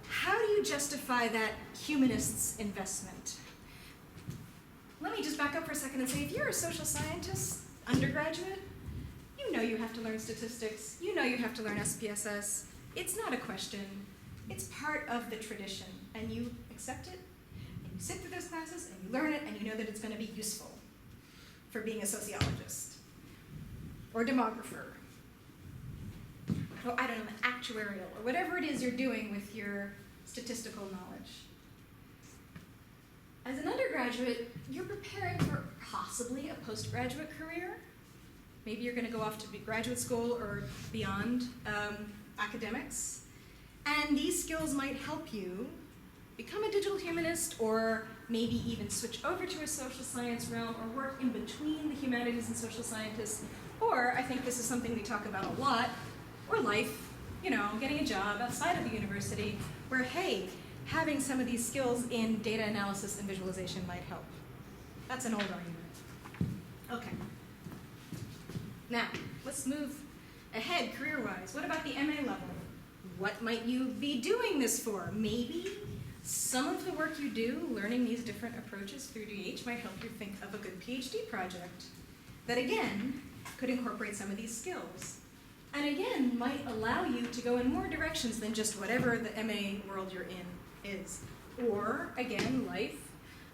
How do you justify that humanists investment? Let me just back up for a second and say, if you're a social scientist undergraduate, you know you have to learn statistics, you know you have to learn SPSS. It's not a question, it's part of the tradition, and you accept it, and you sit through those classes, and you learn it, and you know that it's going to be useful for being a sociologist, or demographer, or I don't know, an actuarial, or whatever it is you're doing with your statistical knowledge. As an undergraduate, you're preparing for possibly a postgraduate career. Maybe you're going to go off to graduate school or beyond academics. And these skills might help you become a digital humanist, or maybe even switch over to a social science realm, or work in between the humanities and social scientists. Or, I think this is something we talk about a lot, or life, you know, getting a job outside of the university where, hey, having some of these skills in data analysis and visualization might help. That's an old argument. Okay. Now, let's move ahead career-wise. What about the MA level? What might you be doing this for? Maybe some of the work you do, learning these different approaches through DH, might help you think of a good PhD project that, again, could incorporate some of these skills. And again, might allow you to go in more directions than just whatever the MA world you're in is. Or, again, life.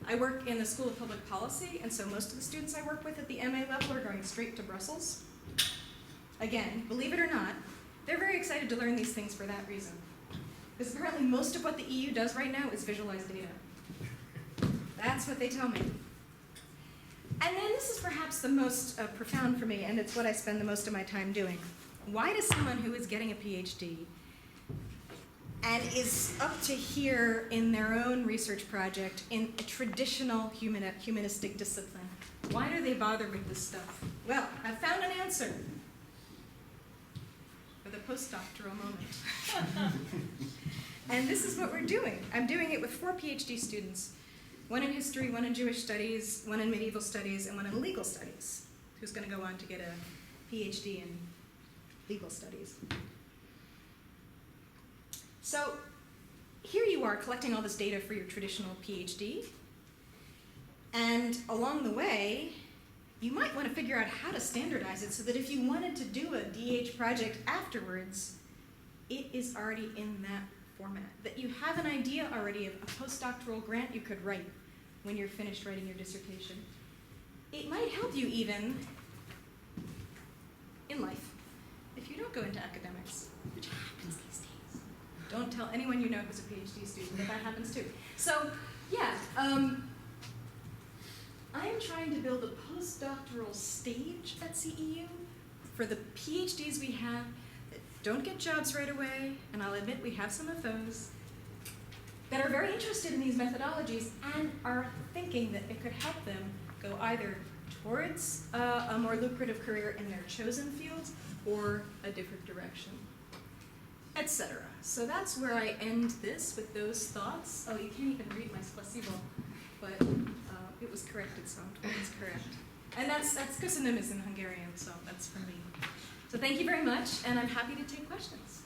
I work in the School of Public Policy, and so most of the students I work with at the MA level are going straight to Brussels. Again, believe it or not, they're very excited to learn these things for that reason. Because apparently most of what the EU does right now is visualize data. That's what they tell me. And then this is perhaps the most profound for me, and it's what I spend the most of my time doing. Why does someone who is getting a PhD and is up to here in their own research project in a traditional humanistic discipline, why do they bother with this stuff? Well, I've found an answer for the postdoctoral moment. And this is what we're doing. I'm doing it with 4 PhD students, one in history, one in Jewish studies, one in medieval studies, and one in legal studies, who's going to go on to get a PhD in legal studies. So here you are collecting all this data for your traditional PhD, and along the way, you might want to figure out how to standardize it so that if you wanted to do a DH project afterwards, it is already in that format, that you have an idea already of a postdoctoral grant you could write when you're finished writing your dissertation. It might help you even in life if you don't go into academics, which happens these days. Don't tell anyone you know who's a PhD student that happens too. So, yeah, I'm trying to build a postdoctoral stage at CEU for the PhDs we have that don't get jobs right away, and I'll admit we have some of those, that are very interested in these methodologies and are thinking that it could help them go either towards a more lucrative career in their chosen fields or a different direction, etc. So that's where I end this with those thoughts. Oh, you can't even read my spasibo, but it was corrected, so I'm told it's correct. And that's Köszönöm is in Hungarian, so that's from me. So thank you very much, and I'm happy to take questions.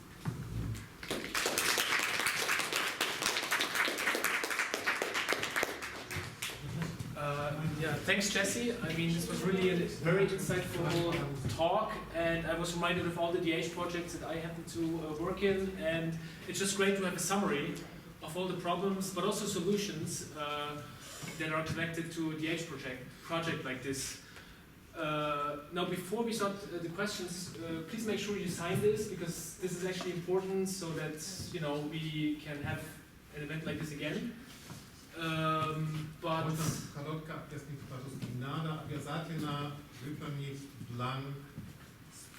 Yeah, thanks, Jessie. I mean, this was really a very insightful talk, and I was reminded of all the DH projects that I happen to work in, and it's just great to have a summary of all the problems, but also solutions that are connected to a DH project like this. Now, before we start the questions, please make sure you sign this, because this is actually important so that we can have an event like this again. But Krótka objaśnić po prostu nada, obязательно wypełnić plan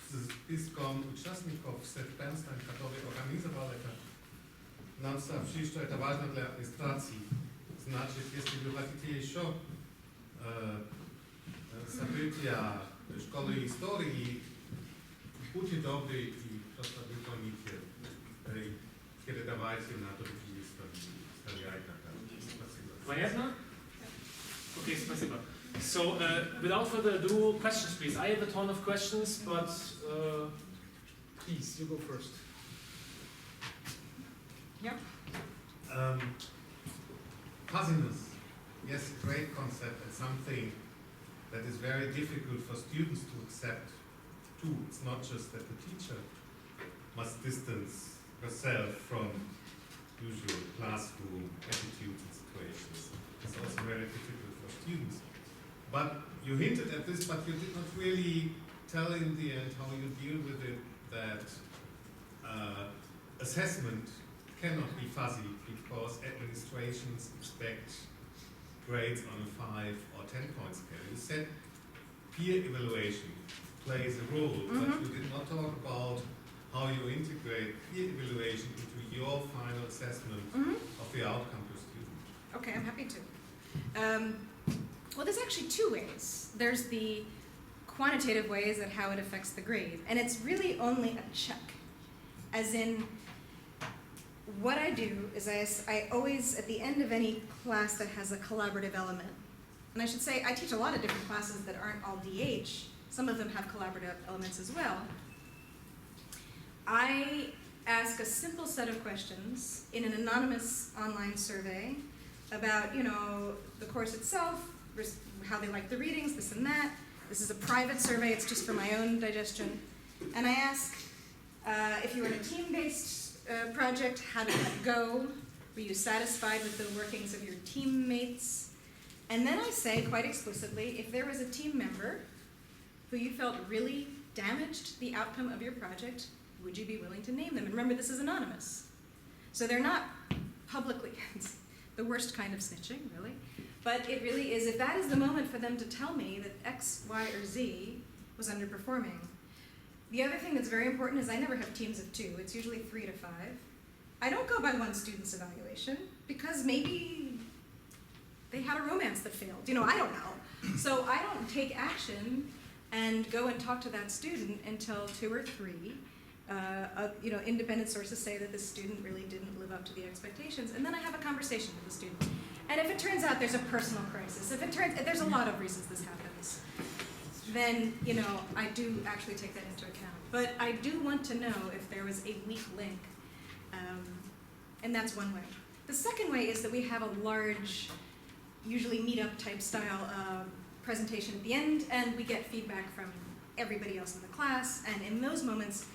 z spiskom участников September, который организовал это. Нам сообщили, что это важно для администрации. Значит, если вы хотите еще события школы истории, будьте добры и просто выполните, передавайте на другие стороны. Понятно? Okay, спасибо. So, without further ado, questions please. I have a ton of questions, but please, you go first. Yep. Fuzziness, yes, great concept and something that is very difficult for students to accept too. It's not just that the teacher must distance herself from usual classroom attitudes and situations. It's also very difficult for students. But you hinted at this, but you did not really tell in the end how you deal with it, that assessment cannot be fuzzy because administrations expect grades on a 5 or 10 point scale. You said peer evaluation plays a role, but you did not talk about how you integrate peer evaluation into your final assessment of the outcome to a student. Okay, I'm happy to. Well, there's actually two ways. There's the quantitative ways at how it affects the grade, and it's really only a check. As in, what I do is I always, at the end of any class that has a collaborative element, and I should say I teach a lot of different classes that aren't all DH, some of them have collaborative elements as well. I ask a simple set of questions in an anonymous online survey about, the course itself, how they like the readings, this and that. This is a private survey, it's just for my own digestion. And I ask, if you were in a team-based project, how did that go? Were you satisfied with the workings of your teammates? And then I say quite explicitly, if there was a team member who you felt really damaged the outcome of your project, would you be willing to name them? And remember, this is anonymous. So they're not publicly, it's the worst kind of snitching, really. But it really is, if that is the moment for them to tell me that X, Y, or Z was underperforming. The other thing that's very important is I never have teams of 2. It's usually 3 to 5. I don't go by one student's evaluation because maybe they had a romance that failed. I don't know. So I don't take action and go and talk to that student until 2 or 3 independent sources say that the student really didn't live up to the expectations, and then I have a conversation with the student. And if it turns out there's a personal crisis, there's a lot of reasons this happens, then, I do actually take that into account. But I do want to know if there was a weak link, and that's one way. The second way is that we have a large, usually meetup type style presentation at the end, and we get feedback from everybody else in the class, and in those moments,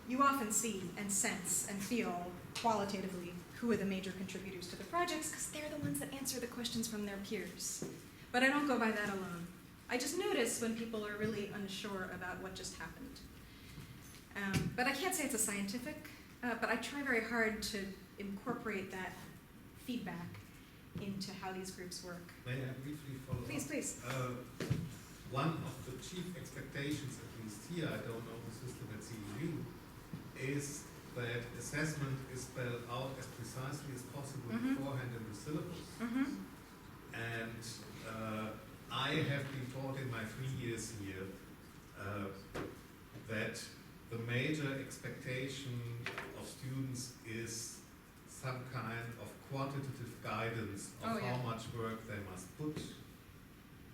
you often see and sense and feel qualitatively who are the major contributors to the projects, because they're the ones that answer the questions from their peers. But I don't go by that alone. I just notice when people are really unsure about what just happened. But I can't say it's a scientific, but I try very hard to incorporate that feedback into how these groups work. May I briefly follow Please, up? please. One of the chief expectations, at least here, I don't know the system at CEU, is that assessment is spelled out as precisely as possible beforehand in the syllabus. And I have been taught in my 3 years here that the major expectation of students is some kind of quantitative guidance of how much work they must put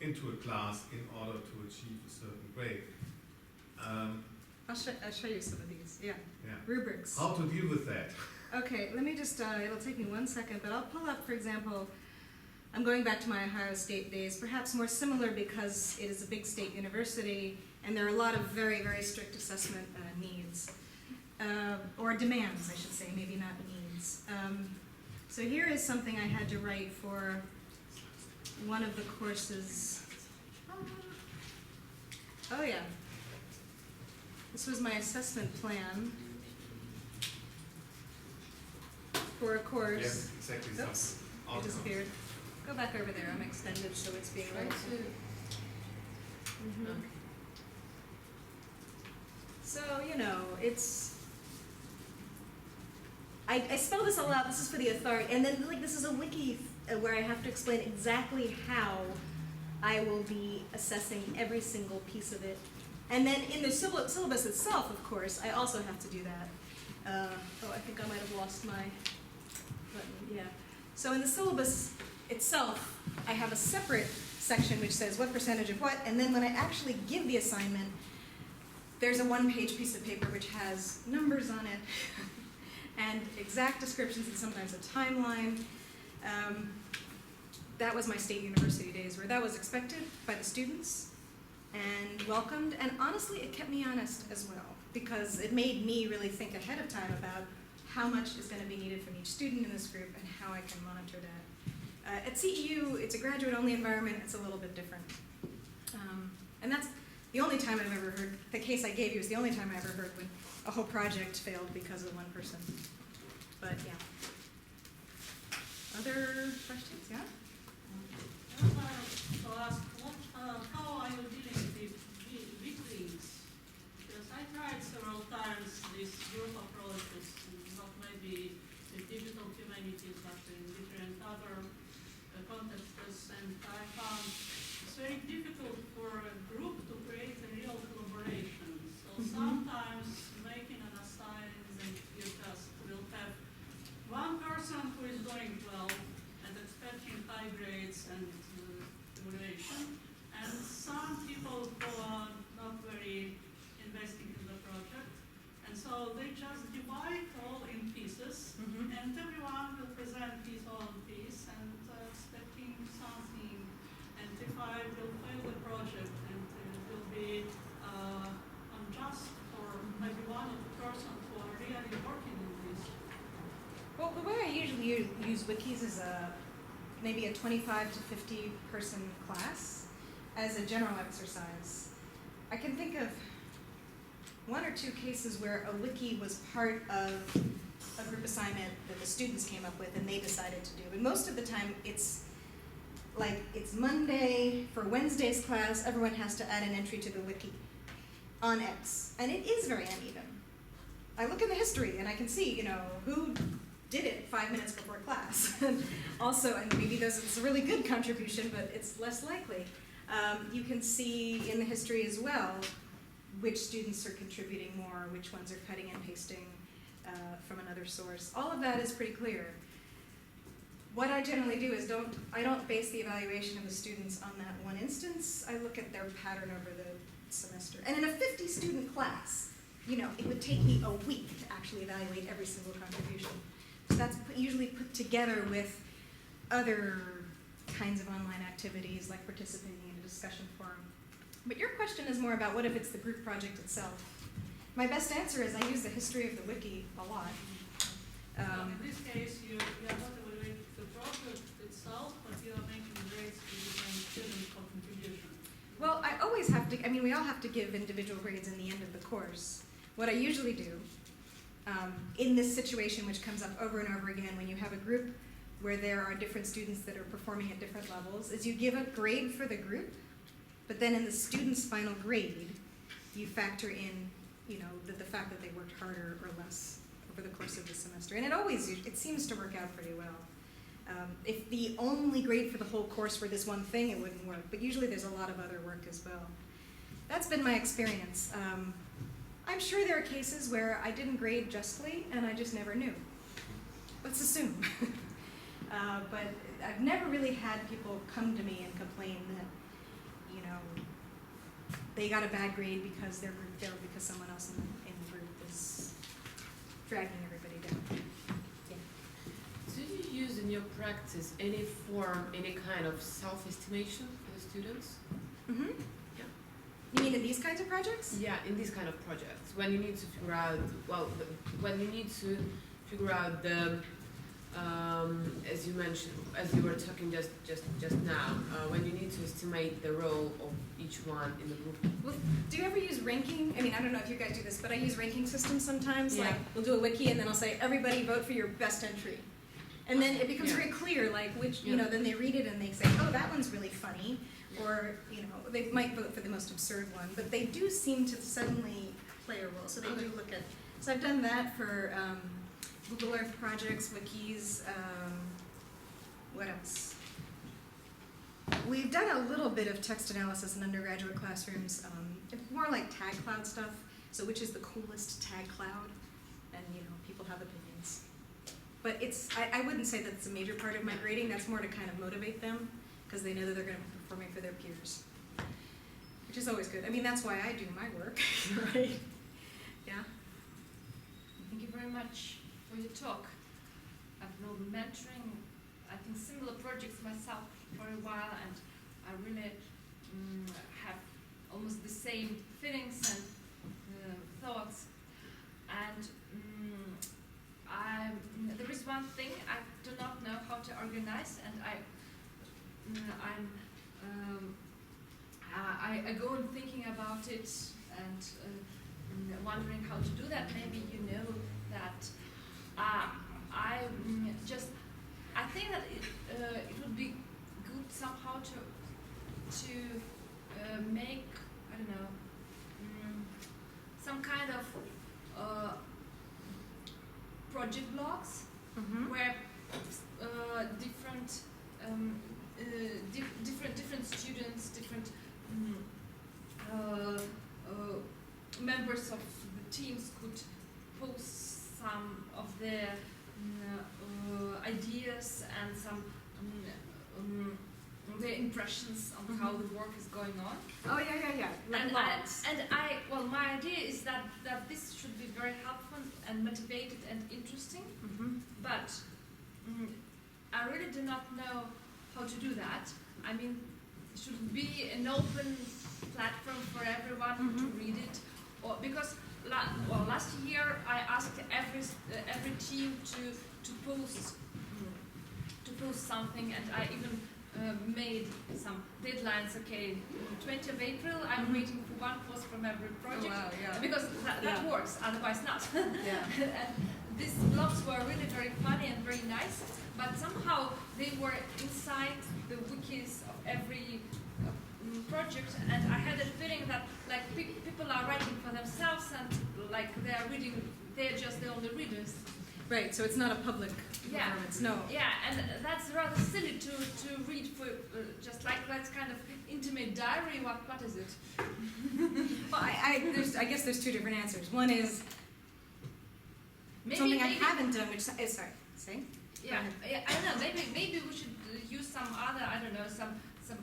into a class in order to achieve a certain grade. I'll show you some of these, yeah. Rubrics. How to deal with that? Okay, let me just, it'll take me 1 second, but I'll pull up, for example, I'm going back to my Ohio State days, perhaps more similar because it is a big state university and there are a lot of very, very strict assessment needs, or demands, I should say, maybe not needs. So here is something I had to write for one of the courses. Oh yeah. This was my assessment plan for a course. Yes, exactly. Oops, it disappeared. Go back over there. I'm extended, so it's being Try right. to. Okay. So, you know, it's, I spell this all out, this is for the authority, and then like this is a wiki where I have to explain exactly how I will be assessing every single piece of it. And then in the syllabus itself, of course, I also have to do that. Oh, I think I might have lost my button, yeah. So in the syllabus itself, I have a separate section which says what percentage of what, and then when I actually give the assignment, there's a one-page piece of paper which has numbers on it and exact descriptions and sometimes a timeline. That was my state university days where that was expected by the students and welcomed, and honestly it kept me honest as well because it made me really think ahead of time about how much is going to be needed from each student in this group and how I can monitor that. At CEU, it's a graduate-only environment, it's a little bit different. And that's the only time I've ever heard, the case I gave you is the only time I ever heard when a whole project failed because of one person. But yeah. Other questions? Yeah? I would like to ask, how are you dealing with weaklings? Because I tried several times this group approaches, not maybe with digital humanities, but in different other contexts, and I found it's very difficult for a group to create a real collaboration. So sometimes making an assignment, you just will have one person who is doing well and expecting high grades and evaluation, and some people who are not very investing in the project, and so they just divide all in pieces, and everyone will present his own piece and expecting something, and if I will fail the project, and it will be unjust for maybe one of the persons who are really working in this. Well, the way I usually use wikis is maybe a 25 to 50 person class as a general exercise. I can think of one or two cases where a wiki was part of a group assignment that the students came up with and they decided to do. And most of the time it's like it's Monday, for Wednesday's class, everyone has to add an entry to the wiki on X. And it is very uneven. I look in the history and I can see, you know, who did it 5 minutes before class. Also, and maybe it's a really good contribution, but it's less likely. You can see in the history as well which students are contributing more, which ones are cutting and pasting from another source. All of that is pretty clear. What I generally do is I don't base the evaluation of the students on that one instance. I look at their pattern over the semester. And in a 50-student class, you know, it would take me a week to actually evaluate every single contribution. So that's usually put together with other kinds of online activities like participating in a discussion forum. But your question is more about what if it's the group project itself. My best answer is I use the history of the wiki a lot. In this case, you are not evaluating the project itself, but you are making grades to different students for contribution. Well, I always have to, I mean, we all have to give individual grades in the end of the course. What I usually do, in this situation which comes up over and over again when you have a group where there are different students that are performing at different levels, is you give a grade for the group, but then in the student's final grade, you factor in, you know, the fact that they worked harder or less over the course of the semester. And it seems to work out pretty well. If the only grade for the whole course were this one thing, it wouldn't work, but usually there's a lot of other work as well. That's been my experience. I'm sure there are cases where I didn't grade justly and I just never knew. Let's assume. But I've never really had people come to me and complain that, you know, they got a bad grade because their group failed because someone else in the group is dragging everybody down. Yeah. Do you use in your practice any kind of self-estimation for the students? Mm-hmm. Yeah. You mean in these kinds of projects? Yeah, in these kind of projects, when you need to figure out, when you need to figure out the, as you mentioned, as you were talking just now, when you need to estimate the role of each one in the group. Well, do you ever use ranking? I mean, I don't know if you guys do this, but I use ranking systems sometimes. Yeah. Like, we'll do a wiki and then I'll say, everybody vote for your best entry. And then it becomes very clear, like which, you know, then they read it and they say, oh, that one's really funny. Or, you know, they might vote for the most absurd one, but they do seem to suddenly play a role. So they do look at, so I've done that for Google Earth projects, wikis, what else? We've done a little bit of text analysis in undergraduate classrooms, more like tag cloud stuff. So which is the coolest tag cloud? And, you know, people have opinions. But it's, I wouldn't say that's a major part of my grading. That's more to kind of motivate them because they know that they're going to be performing for their peers, which is always good. I mean, that's why I do my work, right? Yeah? Thank you very much for your talk. I've been mentoring, I think, similar projects myself for a while, and I really have almost the same feelings and thoughts. And there is one thing I do not know how to organize, and I go on thinking about it and wondering how to do that. Maybe you know that I think that it would be good somehow to make, I don't know, some kind of project blocks where different students, different members of the teams could post some of their ideas and some their impressions on how the work is going on. Oh, yeah. Like logs. Well, my idea is that this should be very helpful and motivated and interesting, but I really do not know how to do that. I mean, it should be an open platform for everyone to read it, or because last year I asked every team to post something, and I even made some deadlines. Okay, 20th of April, I'm waiting for one post from every project. Oh, wow, yeah. Because that works, otherwise not. Yeah. And these blogs were really very funny and very nice, but somehow they were inside the wikis of every project, and I had a feeling that like people are writing for themselves, and like they are reading, they're just the only readers. Right, so it's not a public performance, no. Yeah, and that's rather silly to read for just like that's kind of intimate diary. What is it? Well, I guess there's two different answers. One is something I haven't done, which is, sorry, say? Yeah, I don't know. Maybe we should use some other, I don't know, some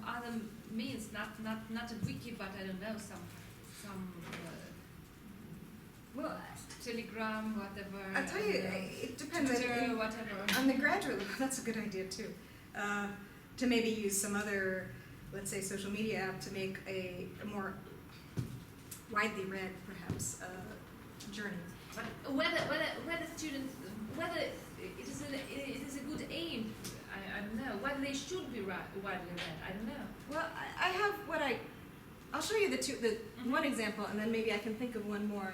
other means, not a wiki, but I don't know, some Well, Telegram, whatever. I'll tell you, it depends. Twitter, whatever. On the graduate level, that's a good idea too. To maybe use some other, let's say, social media app to make a more widely read, perhaps, journey. But whether students, whether it is a good aim, I don't know. Whether they should be widely read, I don't know. Well, I have I'll show you the one example, and then maybe I can think of one more.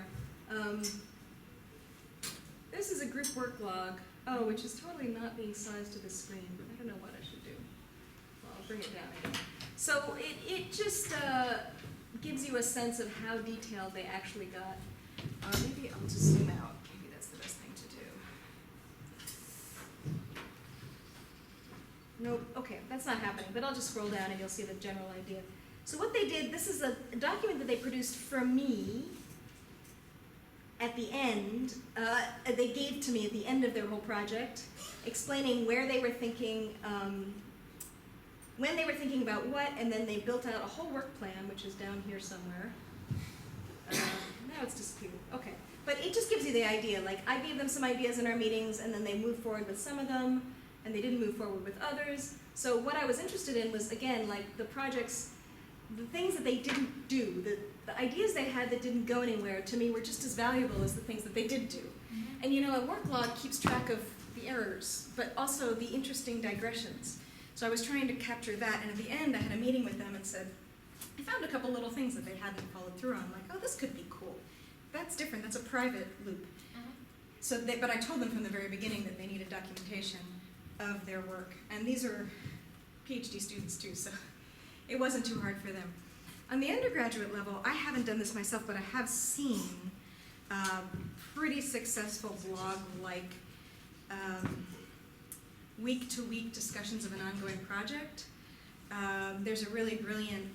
This is a group work log, which is totally not being sized to the screen. I don't know what I should do. Well, I'll bring it down again. So it just gives you a sense of how detailed they actually got. Maybe I'll just zoom out. Maybe that's the best thing to do. Nope, okay, that's not happening, but I'll just scroll down and you'll see the general idea. So what they did, this is a document that they produced for me at the end, they gave to me at the end of their whole project, explaining where they were thinking, when they were thinking about what, and then they built out a whole work plan, which is down here somewhere. Now it's disappeared. Okay. But it just gives you the idea. Like, I gave them some ideas in our meetings, and then they moved forward with some of them, and they didn't move forward with others. So what I was interested in was, again, like the projects, the things that they didn't do, the ideas they had that didn't go anywhere, to me were just as valuable as the things that they did do. And you know, a work log keeps track of the errors, but also the interesting digressions. So I was trying to capture that, and at the end I had a meeting with them and said, I found a couple little things that they hadn't followed through on, like, oh, this could be cool. That's different, that's a private loop. But I told them from the very beginning that they needed documentation. of their work. And these are PhD students too, so it wasn't too hard for them. On the undergraduate level, I haven't done this myself, but I have seen pretty successful blog-like week-to-week discussions of an ongoing project. There's a really brilliant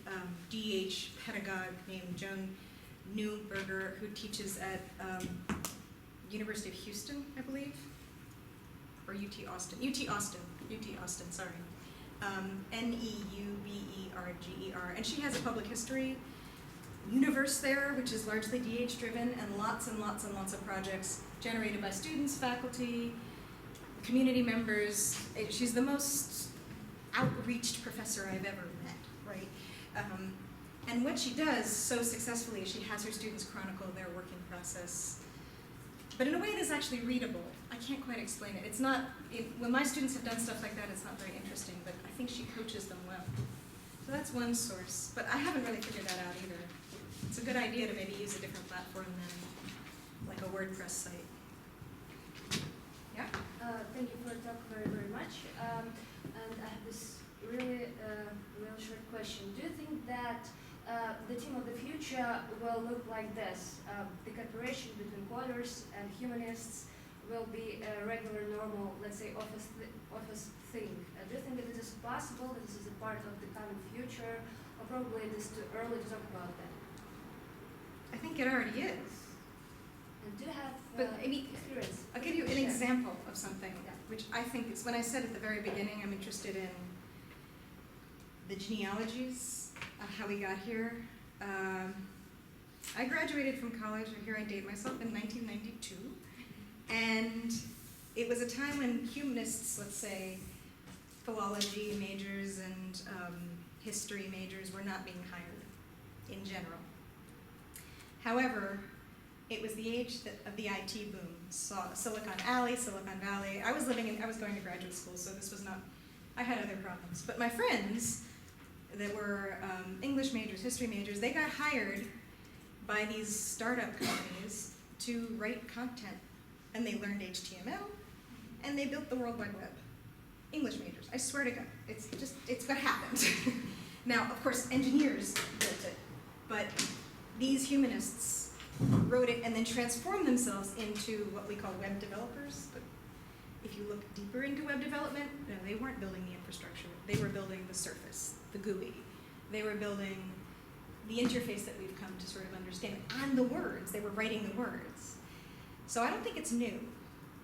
DH pedagogue named Joan Neuberger who teaches at University of Houston, I believe, or UT Austin, sorry. Neuberger, and she has a public history universe there, which is largely DH driven, and lots and lots and lots of projects generated by students, faculty, community members. She's the most outreached professor I've ever met, right? And what she does so successfully is she has her students chronicle their working process, but in a way that's actually readable. I can't quite explain it. It's not, when my students have done stuff like that, it's not very interesting, but I think she coaches them well. So that's one source, but I haven't really figured that out either. It's a good idea to maybe use a different platform than like a WordPress site. Yeah? Thank you for the talk very, very much. And I have this really short question. Do you think that the team of the future will look like this? The cooperation between coders and humanists will be a regular, normal, let's say, office thing. Do you think that it is possible, that this is a part of the coming future, or probably it is too early to talk about that? I think it already is. And do you have Amy, experience? I'll give you an Share. example of something, which I think is, when I said at the very beginning, I'm interested in the genealogies of how we got here. I graduated from college, and here I date myself, in 1992. And it was a time when humanists, let's say, philology majors and history majors were not being hired in general. However, it was the age of the IT boom. Silicon Alley, Silicon Valley. I was going to graduate school, so this was not, I had other problems. But my friends that were English majors, history majors, they got hired by these startup companies to write content. And they learned HTML, and they built the World Wide Web. English majors, I swear to God, it's what happened. Now, of course, engineers built it, but these humanists wrote it and then transformed themselves into what we call web developers. But if you look deeper into web development, no, they weren't building the infrastructure. They were building the surface, the GUI. They were building the interface that we've come to sort of understand, and the words. They were writing the words. So I don't think it's new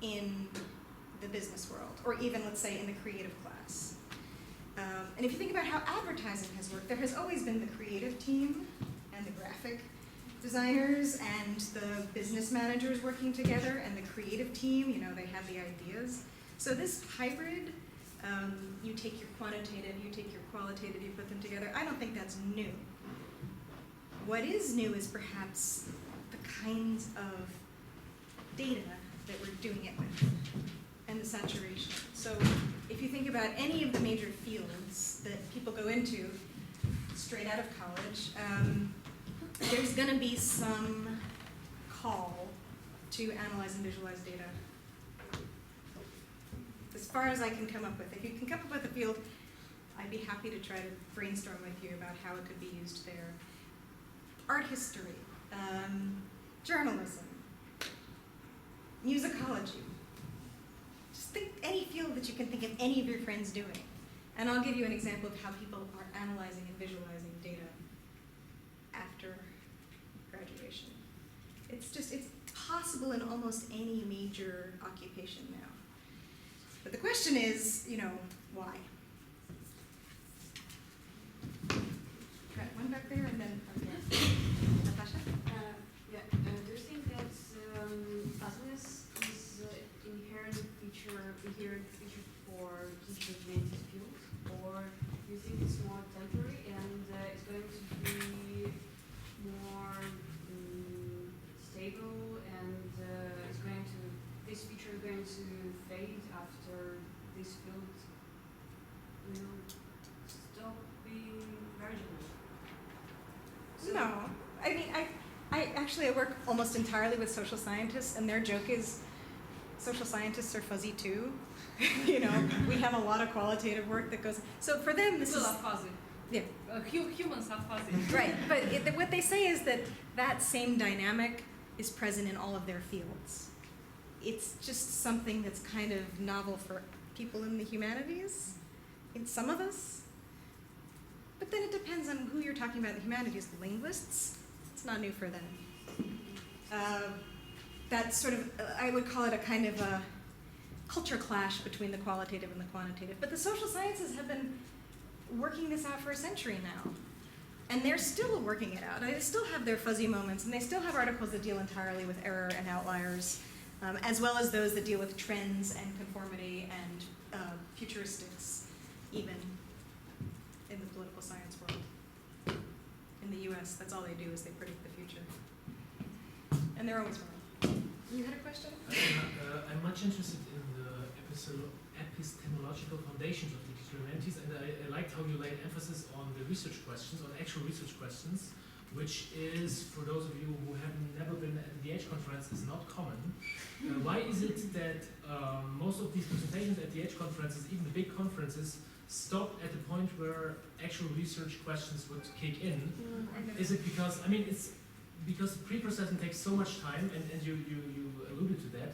in the business world, or even, let's say, in the creative class. And if you think about how advertising has worked, there has always been the creative team and the graphic designers and the business managers working together, and the creative team, you know, they have the ideas. So this hybrid, you take your quantitative, you take your qualitative, you put them together, I don't think that's new. What is new is perhaps the kinds of data that we're doing it with, and the saturation. So if you think about any of the major fields that people go into straight out of college, there's going to be some call to analyze and visualize data. As far as I can come up with. If you can come up with a field, I'd be happy to try to brainstorm with you about how it could be used there. Art history, journalism, musicology. Just think any field that you can think of any of your friends doing. And I'll give you an example of how people are analyzing and visualizing data after graduation. It's possible in almost any major occupation now. But the question is, you know, why? Got one back there, and then Natasha? Do you think that fuzziness is inherent feature for digital humanities fields, or do you think it's more temporary and it's going to be more stable, and this feature is going to fade after this field, stop being marginal? No, I mean, I work almost entirely with social scientists, and their joke is, social scientists are fuzzy too. We have a lot of qualitative work that goes. So for them, this People is are fuzzy. yeah. Humans are fuzzy. Right, but what they say is that same dynamic is present in all of their fields. It's just something that's kind of novel for people in the humanities, in some of us. But then it depends on who you're talking about in the humanities. Linguists, it's not new for them. That's sort of, I would call it a kind of a culture clash between the qualitative and the quantitative. But the social sciences have been working this out for a century now. And they're still working it out. They still have their fuzzy moments, and they still have articles that deal entirely with error and outliers, as well as those that deal with trends and conformity and futuristics, even in the political science world. In the US, that's all they do is they predict the future. And they're always wrong. You had a question? I'm much interested in the epistemological foundations of digital humanities, and I liked how you laid emphasis on the research questions, on actual research questions, which is, for those of you who have never been at the DH conference, is not common. Why is it that most of these presentations at DH conferences, even the big conferences, stop at the point where actual research questions would kick in? Is it because, it's because the pre-processing takes so much time, and you alluded to that.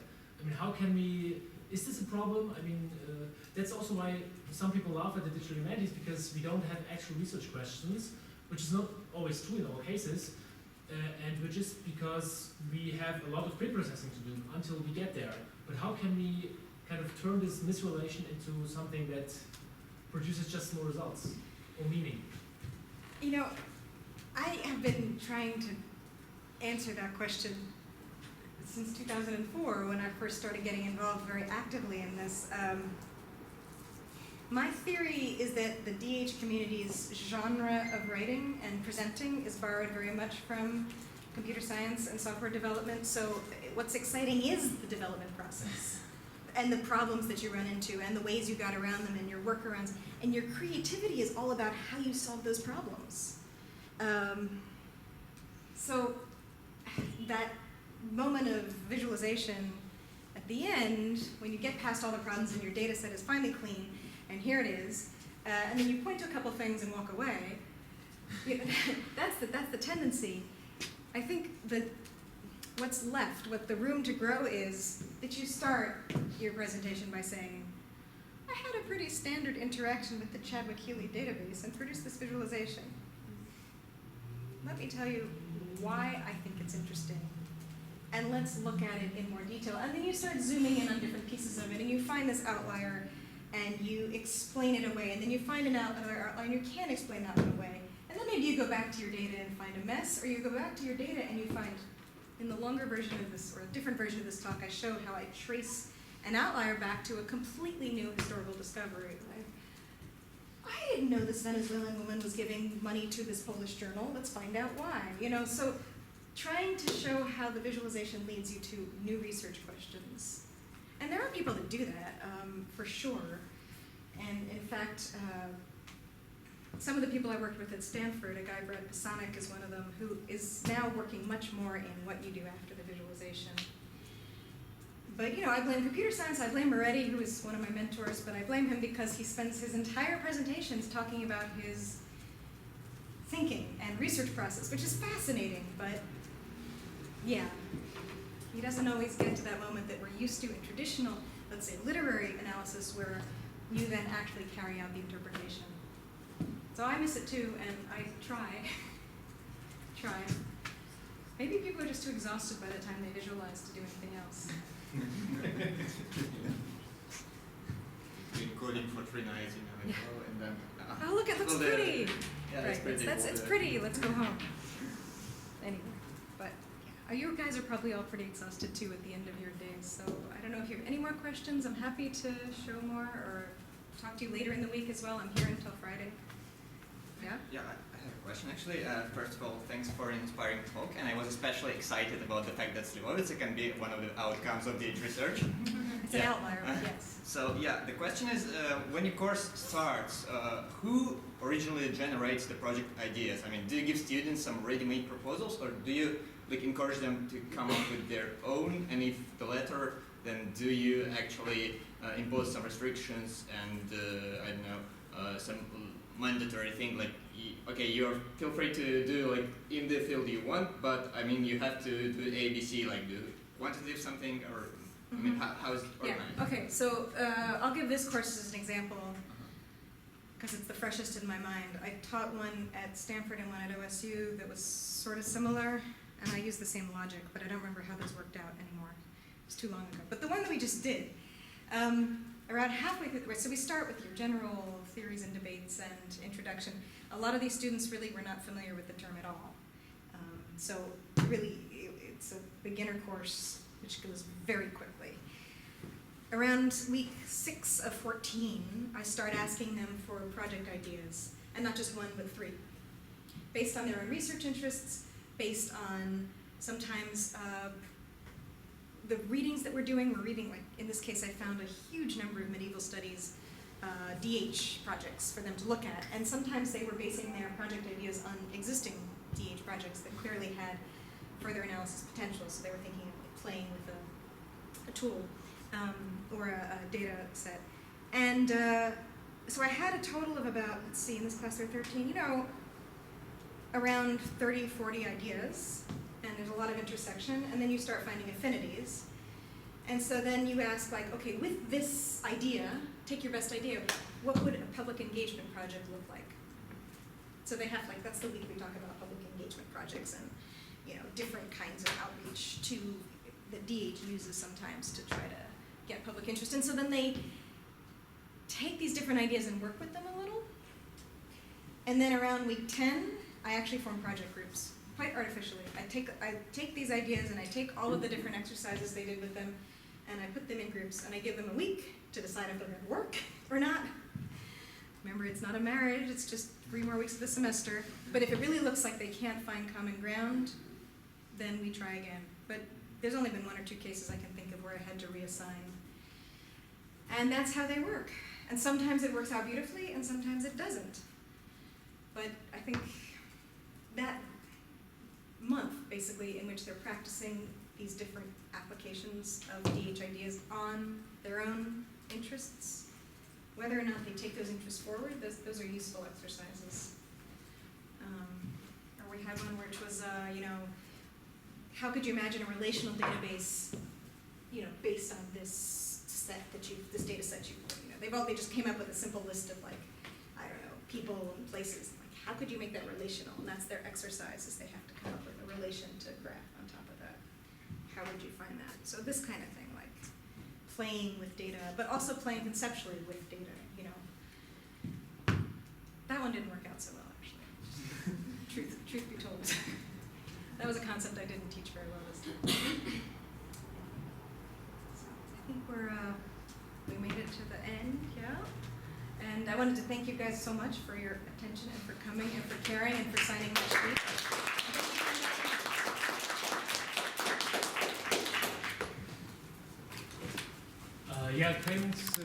How can we, is this a problem? That's also why some people laugh at the digital humanities, because we don't have actual research questions, which is not always true in all cases, and which is because we have a lot of pre-processing to do until we get there. But how can we kind of turn this misrelation into something that produces just more results or meaning? I have been trying to answer that question since 2004, when I first started getting involved very actively in this. My theory is that the DH community's genre of writing and presenting is borrowed very much from computer science and software development. So what's exciting is the development process and the problems that you run into and the ways you got around them and your workarounds. And your creativity is all about how you solve those problems. So that moment of visualization at the end, when you get past all the problems and your data set is finally clean, and here it is, and then you point to a couple things and walk away, that's the tendency. I think that what's left, what the room to grow is, that you start your presentation by saying, I had a pretty standard interaction with the Chadwick-Healy database and produced this visualization. Let me tell you why I think it's interesting. And let's look at it in more detail. And then you start zooming in on different pieces of it, and you find this outlier, and you explain it away, and then you find another outlier, and you can't explain that one away. And then maybe you go back to your data and find a mess, or you go back to your data and you find, in the longer version of this, or a different version of this talk, I showed how I trace an outlier back to a completely new historical discovery. I didn't know this Venezuelan woman was giving money to this Polish journal. Let's find out why. So trying to show how the visualization leads you to new research questions. And there are people that do that, for sure. And in fact, some of the people I worked with at Stanford, a guy, Brad Pisanek, is one of them, who is now working much more in what you do after the visualization. But I blame computer science, I blame Moretti, who is one of my mentors, but I blame him because he spends his entire presentations talking about his thinking and research process, which is fascinating, but yeah, he doesn't always get to that moment that we're used to in traditional, let's say, literary analysis, where you then actually carry out the interpretation. So I miss it too, and I try. Maybe people are just too exhausted by the time they visualize to do anything else. Been coding for 3 nights, and then. Oh, look, it looks pretty. Yeah, right, it's pretty. Let's go home. Anyway, but yeah, you guys are probably all pretty exhausted too at the end of your days. So I don't know if you have any more questions. I'm happy to show more or talk to you later in the week as well. I'm here until Friday. Yeah. Yeah, I have a question actually. First of all, thanks for an inspiring talk, and I was especially excited about the fact that Slivovice can be one of the outcomes of the research. It's an outlier, but yes. So yeah, the question is, when your course starts, who originally generates the project ideas? I mean, do you give students some ready-made proposals, or do you encourage them to come up with their own? And if the latter, then do you actually impose some restrictions and I don't know, some mandatory thing like, okay, feel free to do like in the field you want, but I mean you have to do ABC, like do quantitative something, or I mean how is it organized? Yeah. Okay. So I'll give this course as an example because it's the freshest in my mind. I taught one at Stanford and one at OSU that was sort of similar, and I used the same logic, but I don't remember how those worked out anymore. It was too long ago. But the one that we just did, around halfway through the course, so we start with your general theories and debates and introduction. A lot of these students really were not familiar with the term at all. So really, it's a beginner course which goes very quickly. Around week 6 of 14, I start asking them for project ideas, and not just one, but 3, based on their own research interests, based on sometimes the readings that we're doing. We're reading, like in this case, I found a huge number of medieval studies DH projects for them to look at, and sometimes they were basing their project ideas on existing DH projects that clearly had further analysis potential, so they were thinking of playing with a tool or a data set. And so I had a total of about, let's see, in this class there are 13, around 30, 40 ideas, and there's a lot of intersection, and then you start finding affinities. And so then you ask, like, okay, with this idea, take your best idea, what would a public engagement project look like? So they have, like, that's the week we talk about public engagement projects and, different kinds of outreach that DH uses sometimes to try to get public interest. And so then they take these different ideas and work with them a little. And then around week 10, I actually form project groups, quite artificially. I take these ideas and I take all of the different exercises they did with them, and I put them in groups, and I give them a week to decide if they're going to work or not. Remember, it's not a marriage, it's just 3 more weeks of the semester. But if it really looks like they can't find common ground, then we try again. But there's only been 1 or 2 cases I can think of where I had to reassign. And that's how they work. And sometimes it works out beautifully, and sometimes it doesn't. But I think that month, basically, in which they're practicing these different applications of DH ideas on their own interests, whether or not they take those interests forward, those are useful exercises. Or we had one which was, how could you imagine a relational database, based on this data set they just came up with a simple list of, like, I don't know, people and places. Like, how could you make that relational? And that's their exercise, is they have to come up with a relation to graph on top of that. How would you find that? So this kind of thing, like playing with data, but also playing conceptually with data, That one didn't work out so well, actually. Truth be told. That was a concept I didn't teach very well this time. So I think we made it to the end, yeah? And I wanted to thank you guys so much for your attention and for coming and for caring and for signing my sheet. Yeah, thanks.